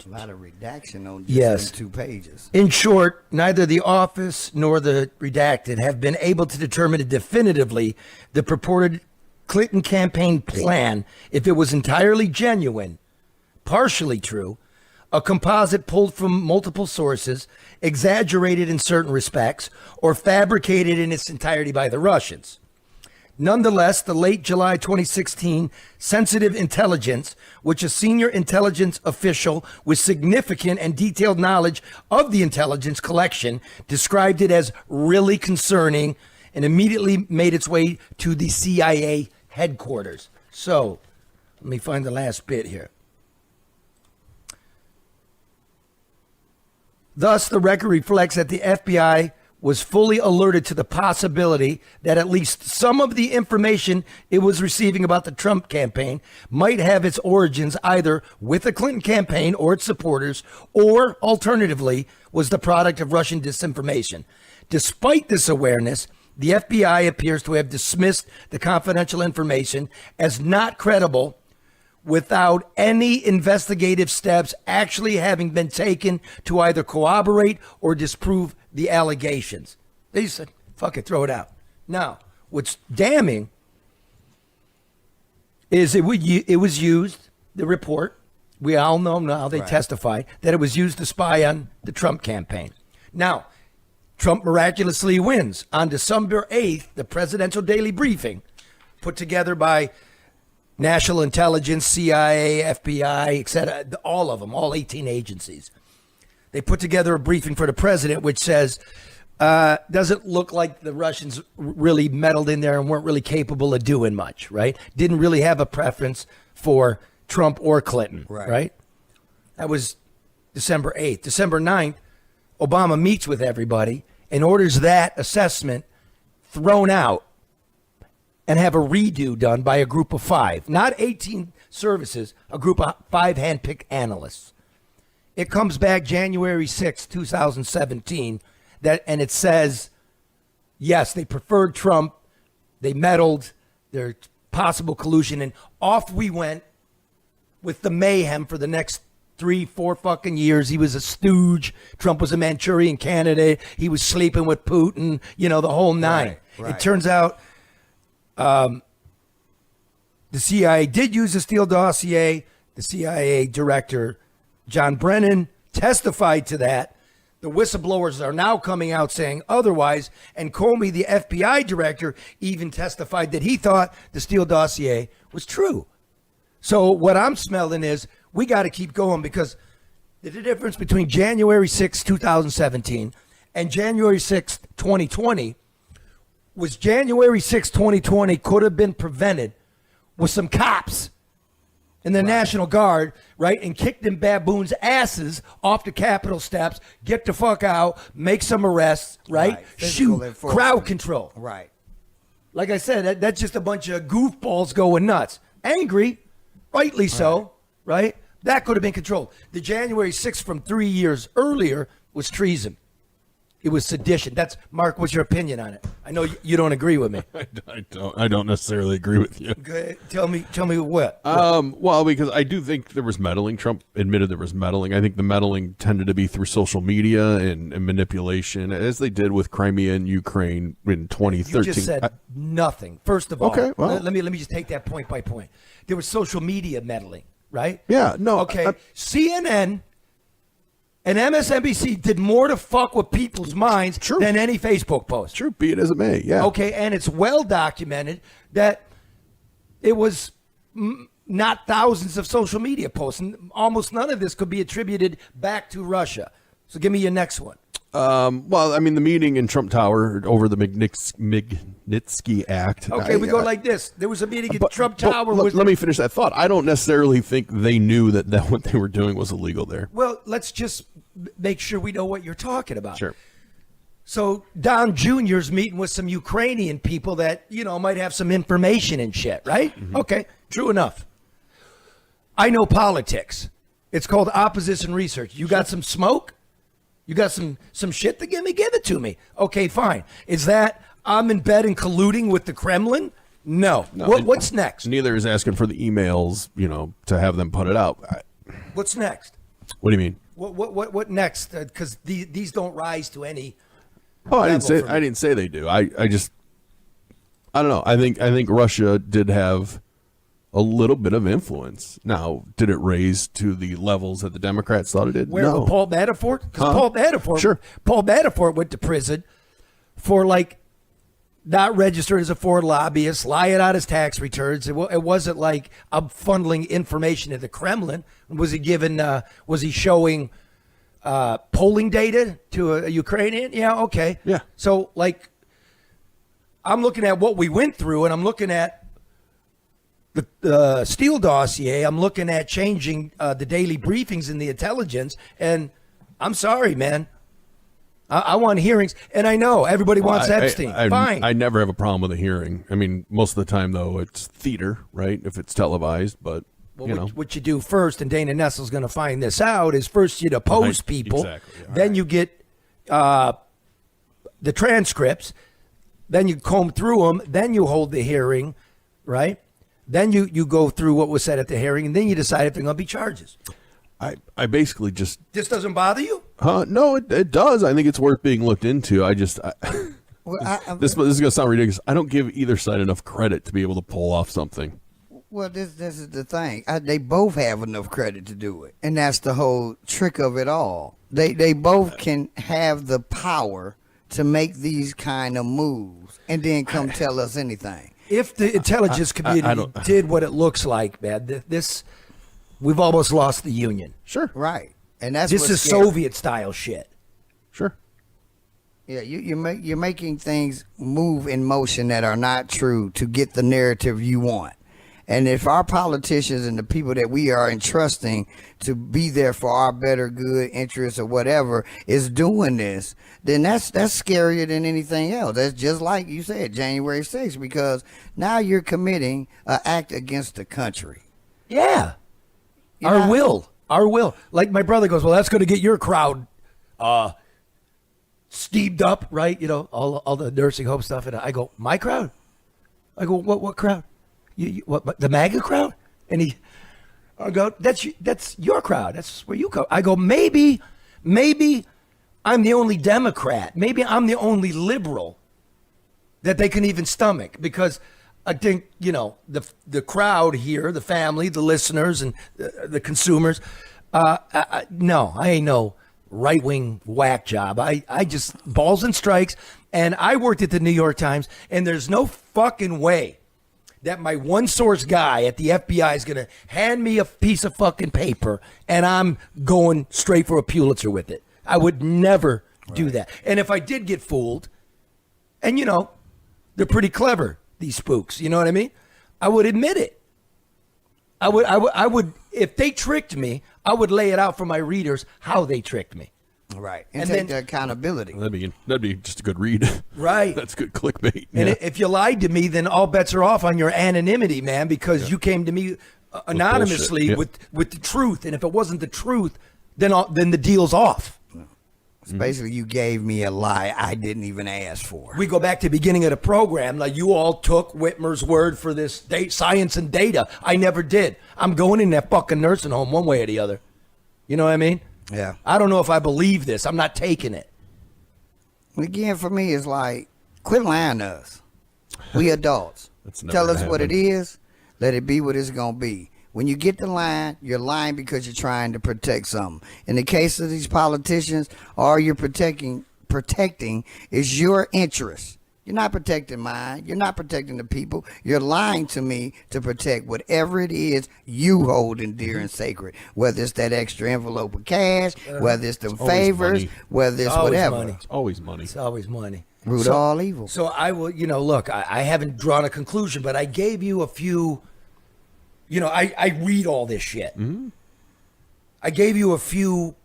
A lot of redaction on Yes. 2 pages. In short, neither the office nor the redacted have been able to determine definitively the purported Clinton campaign plan, if it was entirely genuine, partially true, a composite pulled from multiple sources, exaggerated in certain respects, or fabricated in its entirety by the Russians. Nonetheless, the late July 2016 sensitive intelligence, which a senior intelligence official with significant and detailed knowledge of the intelligence collection described it as really concerning, and immediately made its way to the CIA headquarters. So, let me find the last bit here. Thus, the record reflects that the FBI was fully alerted to the possibility that at least some of the information it was receiving about the Trump campaign might have its origins either with the Clinton campaign or its supporters, or alternatively was the product of Russian disinformation. Despite this awareness, the FBI appears to have dismissed the confidential information as not credible, without any investigative steps actually having been taken to either corroborate or disprove the allegations. They said, fuck it, throw it out. Now, what's damning is it was used, the report, we all know now, they testified, that it was used to spy on the Trump campaign. Now, Trump miraculously wins. On December 8th, the presidential daily briefing, put together by National Intelligence, CIA, FBI, etc., all of them, all 18 agencies. They put together a briefing for the president, which says, doesn't look like the Russians really meddled in there and weren't really capable of doing much, right? Didn't really have a preference for Trump or Clinton, right? That was December 8th. December 9th, Obama meets with everybody and orders that assessment thrown out and have a redo done by a group of 5, not 18 services, a group of 5 handpicked analysts. It comes back January 6, 2017, and it says, yes, they preferred Trump, they meddled, there's possible collusion, and off we went with the mayhem for the next 3-4 fucking years. He was a stooge. Trump was a Manchurian candidate. He was sleeping with Putin, the whole nine. It turns out the CIA did use the Steele dossier. The CIA director, John Brennan, testified to that. The whistleblowers are now coming out saying otherwise. And Comey, the FBI director, even testified that he thought the Steele dossier was true. So what I'm smelling is we got to keep going, because the difference between January 6, 2017 and January 6, 2020 was January 6, 2020 could have been prevented with some cops in the National Guard, right, and kick them baboons' asses off the Capitol steps, get the fuck out, make some arrests, right? Physical Shoot, enforcement. crowd control. Right. Like I said, that's just a bunch of goofballs going nuts. Angry, rightly so, right? That could have been controlled. The January 6th from 3 years earlier was treason. It was sedition. That's Mark. What's your opinion on it? I know you don't agree with me. I don't necessarily agree with you. Okay, tell me what? Well, because I do think there was meddling. Trump admitted there was meddling. I think the meddling tended to be through social media and manipulation, as they did with Crimea and Ukraine in 2013. You just said nothing. First of all, Okay, well. let me just take that point by point. There was social media meddling, right? Yeah, no. Okay, CNN and MSNBC did more to fuck with people's minds than any Facebook post. True, be it as it may, yeah. Okay, and it's well documented that it was not thousands of social media posts, and almost none of this could be attributed back to Russia. So give me your next one. Well, I mean, the meeting in Trump Tower over the Magnitsky Act. Okay, we go like this. There was a meeting in Trump Tower. Let me finish that thought. I don't necessarily think they knew that what they were doing was illegal there. Well, let's just make sure we know what you're talking about. Sure. So Don Jr.'s meeting with some Ukrainian people that, might have some information and shit, right? Mm-hmm. Okay, true enough. I know politics. It's called opposition research. You got some smoke? You got some shit to give me? Give it to me. Okay, fine. Is that I'm in bed and colluding with the Kremlin? No. What's next? Neither is asking for the emails, to have them put it out. What's next? What do you mean? What next? Because these don't rise to any. Oh, I didn't say they do. I don't know. I think Russia did have a little bit of influence. Now, did it raise to the levels that the Democrats thought it did? No. Paul Manafort? Because Paul Manafort went to prison for not registered as a foreign lobbyist, lying on his tax returns. It wasn't like I'm funneling information to the Kremlin. Was he showing polling data to a Ukrainian? Yeah, okay. Yeah. So I'm looking at what we went through, and I'm looking at the Steele dossier. I'm looking at changing the daily briefings in the intelligence, and I'm sorry, man. I want hearings, and I know everybody wants Epstein. Fine. I never have a problem with a hearing. I mean, most of the time, though, it's theater, right? If it's televised, but what you do first, and Dana Nessel's going to find this out, is first you depose people, exactly. Then you get the transcripts, then you comb through them, then you hold the hearing, right? Then you go through what was said at the hearing, and then you decide if there are going to be charges. I basically just... This doesn't bother you? No, it does. I think it's worth being looked into. This is going to sound ridiculous. I don't give either side enough credit to be able to pull off something. Well, this is the thing. They both have enough credit to do it, and that's the whole trick of it all. They both can have the power to make these kind of moves, and then come tell us anything. If the intelligence community did what it looks like, man, we've almost lost the union. Sure. Right. And that's this is scary. Soviet style shit. Sure. Yeah, you're making things move in motion that are not true to get the narrative you want. And if our politicians and the people that we are entrusting to be there for our better good interests or whatever is doing this, then that's scarier than anything else. That's just like you said, January 6th, because now you're committing an act against the country. Yeah. Our will. Like my brother goes, well, that's going to get your crowd steamed up, right? All the nursing home stuff. And I go, my crowd? I go, what crowd? What, the MAGA crowd? And I go, that's your crowd. That's where you go. I go, maybe I'm the only Democrat. Maybe I'm the only liberal that they can even stomach, because I think, the crowd here, the family, the listeners, and the consumers, no, I ain't no right-wing whack job. I just balls and strikes. And I worked at the New York Times, and there's no fucking way that my one source guy at the FBI is going to hand me a piece of fucking paper and I'm going straight for a Pulitzer with it. I would never do that. And if I did get fooled, and They're pretty clever, these spooks. You know what I mean? I would admit it. I would, if they tricked me, I would lay it out for my readers how they tricked me. Right. And take the accountability. That'd be just a good read. Right. That's good clickbait. And if you lied to me, then all bets are off on your anonymity, man, because you came to me anonymously with the truth. And if it wasn't the truth, then the deal's off. Basically, you gave me a lie I didn't even ask for. We go back to the beginning of the program. Like, you all took Whitmer's word for this science and data. I never did. I'm going in that fucking nursing home one way or the other. You know what I mean? Yeah. I don't know if I believe this. I'm not taking it. Again, for me, it's like, quit lying to us. We adults. Tell us what it is. Let it be what it's going to be. When you get the line, you're lying because you're trying to protect something. In the case of these politicians, all you're protecting is your interest. You're not protecting mine. You're not protecting the people. You're lying to me to protect whatever it is you hold in dear and sacred. Whether it's that extra envelope of cash, whether it's them favors, whether it's whatever. Money. It's always money. It's always money. Root of all evil. So I will, look, I haven't drawn a conclusion, but I gave you a few. I read all this shit. Mm-hmm. I gave you a few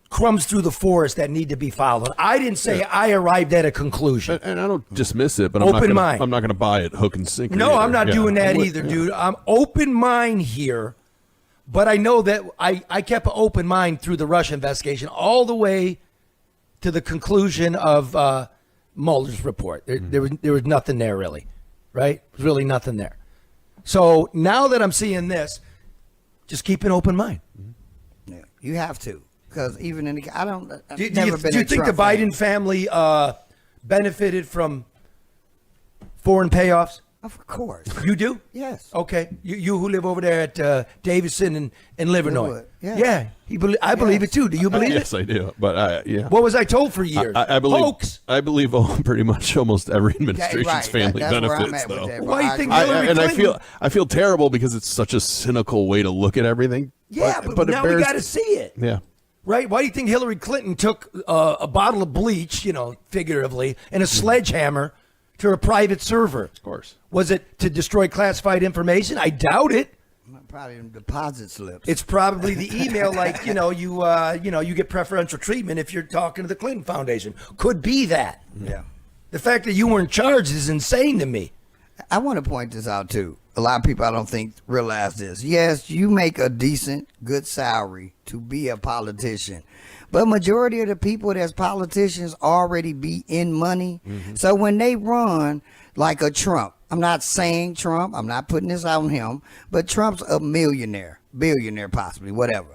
crumbs through the forest that need to be followed. I didn't say I arrived at a conclusion. And I don't dismiss it, but I'm not going to buy it hook and sinker. No, I'm not doing that either, dude. I'm open mind here, but I know that I kept an open mind through the Russia investigation all the way to the conclusion of Mueller's report. There was nothing there, really. Right? There's really nothing there. So now that I'm seeing this, just keep an open mind. Yeah, you have to, because even in the Do you think the Biden family benefited from foreign payoffs? Of course. You do? Yes. Okay. You who live over there at Davidson and Livernois. Yeah. I believe it too. Do you believe it? Yes, I do. But yeah. What was I told for years? I believe Hoax. I believe pretty much almost every administration's family benefits, though. Why do you think Hillary Clinton? I feel terrible because it's such a cynical way to look at everything. Yeah, but now we got to see it. Yeah. Right? Why do you think Hillary Clinton took a bottle of bleach, figuratively, and a sledgehammer to a private server? Of course. Was it to destroy classified information? I doubt it. Probably deposit slips. It's probably the email, like you get preferential treatment if you're talking to the Clinton Foundation. Could be that. Yeah. The fact that you weren't charged is insane to me. I want to point this out too. A lot of people I don't think realize this. Yes, you make a decent, good salary to be a politician, but majority of the people that's politicians already be in money. Mm-hmm. So when they run like a Trump, I'm not saying Trump, I'm not putting this on him, but Trump's a millionaire, billionaire possibly, whatever.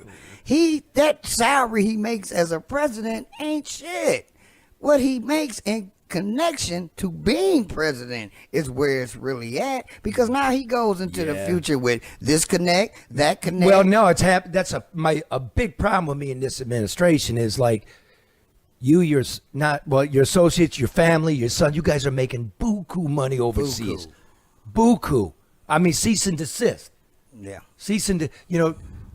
That salary he makes as a president ain't shit. What he makes in connection to being president is where it's really at, because now he goes into the future with this connect, that connect. Well, no, that's a big problem with me in this administration is like your associates, your family, your son, you guys are making buku money overseas. Buku. I mean, cease and desist. Yeah. Cease and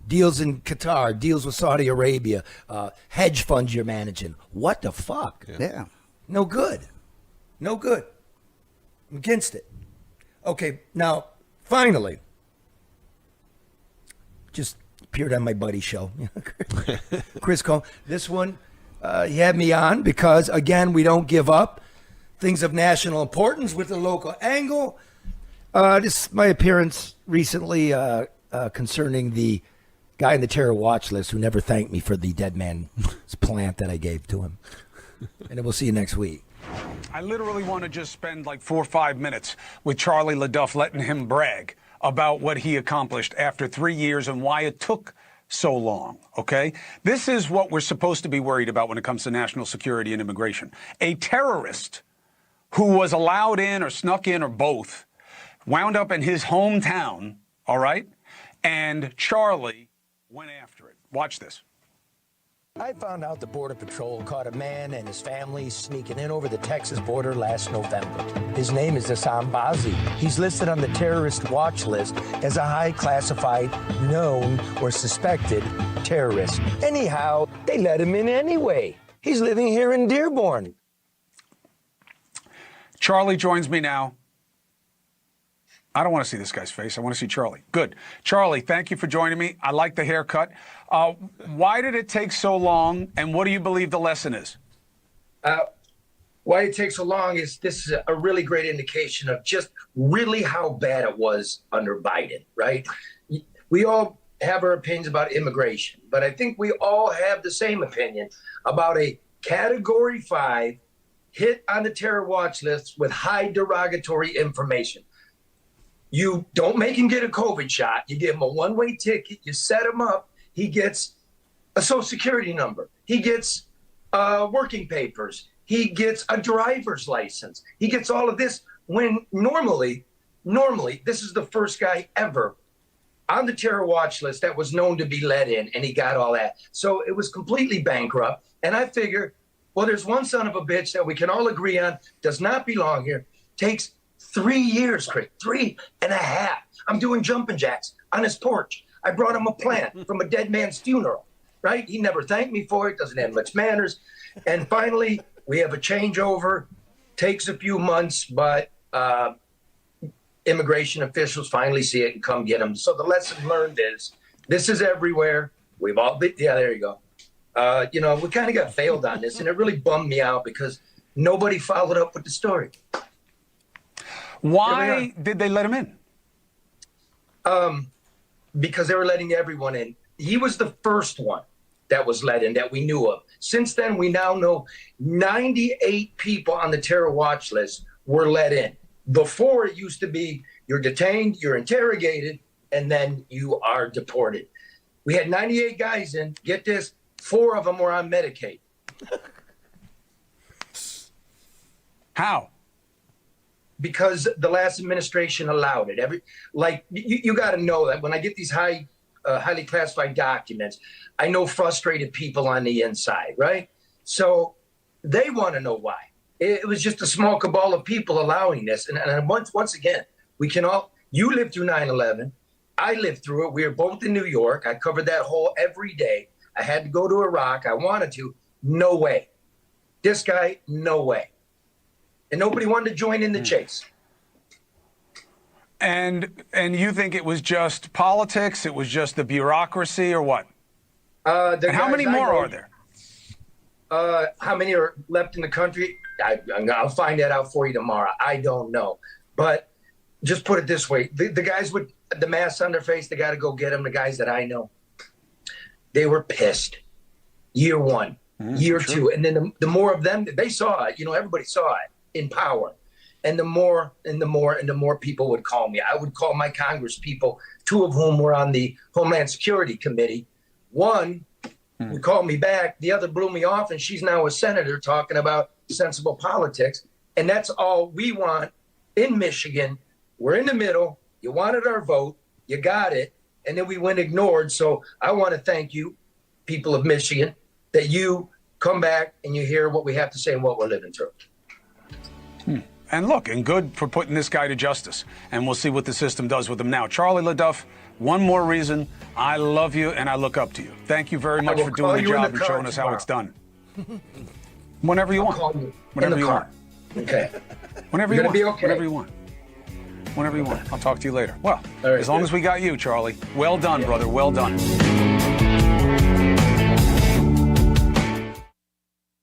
deals in Qatar, deals with Saudi Arabia, hedge funds you're managing. What the fuck? Yeah. No good. No good. I'm against it. Okay, now, finally, just appeared on my buddy's show. Chris Cuomo. This one, he had me on because, again, we don't give up. Things of national importance with the local angle. This is my appearance recently concerning the guy on the terror watch list who never thanked me for the dead man's plant that I gave to him. And we'll see you next week. I literally want to just spend like 4 or 5 minutes with Charlie LeDuff, letting him brag about what he accomplished after 3 years and why it took so long, okay? This is what we're supposed to be worried about when it comes to national security and immigration. A terrorist who was allowed in or snuck in or both wound up in his hometown, all right? And Charlie went after it. Watch this. I found out the Border Patrol caught a man and his family sneaking in over the Texas border last November. His name is Hassan Bazi. He's listed on the terrorist watch list as a high classified, known or suspected terrorist. Anyhow, they let him in anyway. He's living here in Dearborn. Charlie joins me now. I don't want to see this guy's face. I want to see Charlie. Good. Charlie, thank you for joining me. I like the haircut. Why did it take so long, and what do you believe the lesson is? Why it takes so long is this is a really great indication of just really how bad it was under Biden, right? We all have our opinions about immigration, but I think we all have the same opinion about a Category 5 hit on the terror watch list with high derogatory information. You don't make him get a COVID shot. You give him a one-way ticket. You set him up. He gets a Social Security number. He gets working papers. He gets a driver's license. He gets all of this when normally, this is the first guy ever on the terror watch list that was known to be let in, and he got all that. So it was completely bankrupt. And I figure, well, there's one son of a bitch that we can all agree on does not belong here. Takes 3 years, Chris, 3.5. I'm doing jumping jacks on his porch. I brought him a plant from a dead man's funeral, right? He never thanked me for it, doesn't have much manners. And finally, we have a changeover, takes a few months, but immigration officials finally see it and come get him. So the lesson learned is this is everywhere. We've all been, yeah, there you go. We kind of got failed on this, and it really bummed me out because nobody followed up with the story. Why did they let him in? Because they were letting everyone in. He was the first one that was let in that we knew of. Since then, we now know 98 people on the terror watch list were let in. Before, it used to be you're detained, you're interrogated, and then you are deported. We had 98 guys in. Get this, 4 of them were on Medicaid. How? Because the last administration allowed it. You got to know that when I get these highly classified documents, I know frustrated people on the inside, right? So they want to know why. It was just a small cabal of people allowing this. And once again, we can all, you lived through 9/11. I lived through it. We were both in New York. I covered that hole every day. I had to go to Iraq. I wanted to. No way. This guy, no way. And nobody wanted to join in the chase. And you think it was just politics? It was just the bureaucracy, or what? And how many more are there? How many are left in the country? I'll find that out for you tomorrow. I don't know. But just put it this way. The guys with the masks on their face, they got to go get them. The guys that I know, they were pissed. Year 1, year 2. And then the more of them, they saw it. Everybody saw it in power. And the more people would call me. I would call my Congress people, 2 of whom were on the Homeland Security Committee. One would call me back. The other blew me off, and she's now a senator talking about sensible politics. And that's all we want in Michigan. We're in the middle. You wanted our vote. You got it. And then we went ignored. So I want to thank you, people of Michigan, that you come back and you hear what we have to say and what we're living through. And look, and good for putting this guy to justice. And we'll see what the system does with him now. Charlie LeDuff, one more reason I love you and I look up to you. Thank you very much for doing the job and showing us how it's done. Whenever you want. Whenever you want. Okay. Whenever you want. Be okay. Whenever you want. Whenever you want. I'll talk to you later. Well, as long as we got you, Charlie. Well done, brother. Well done.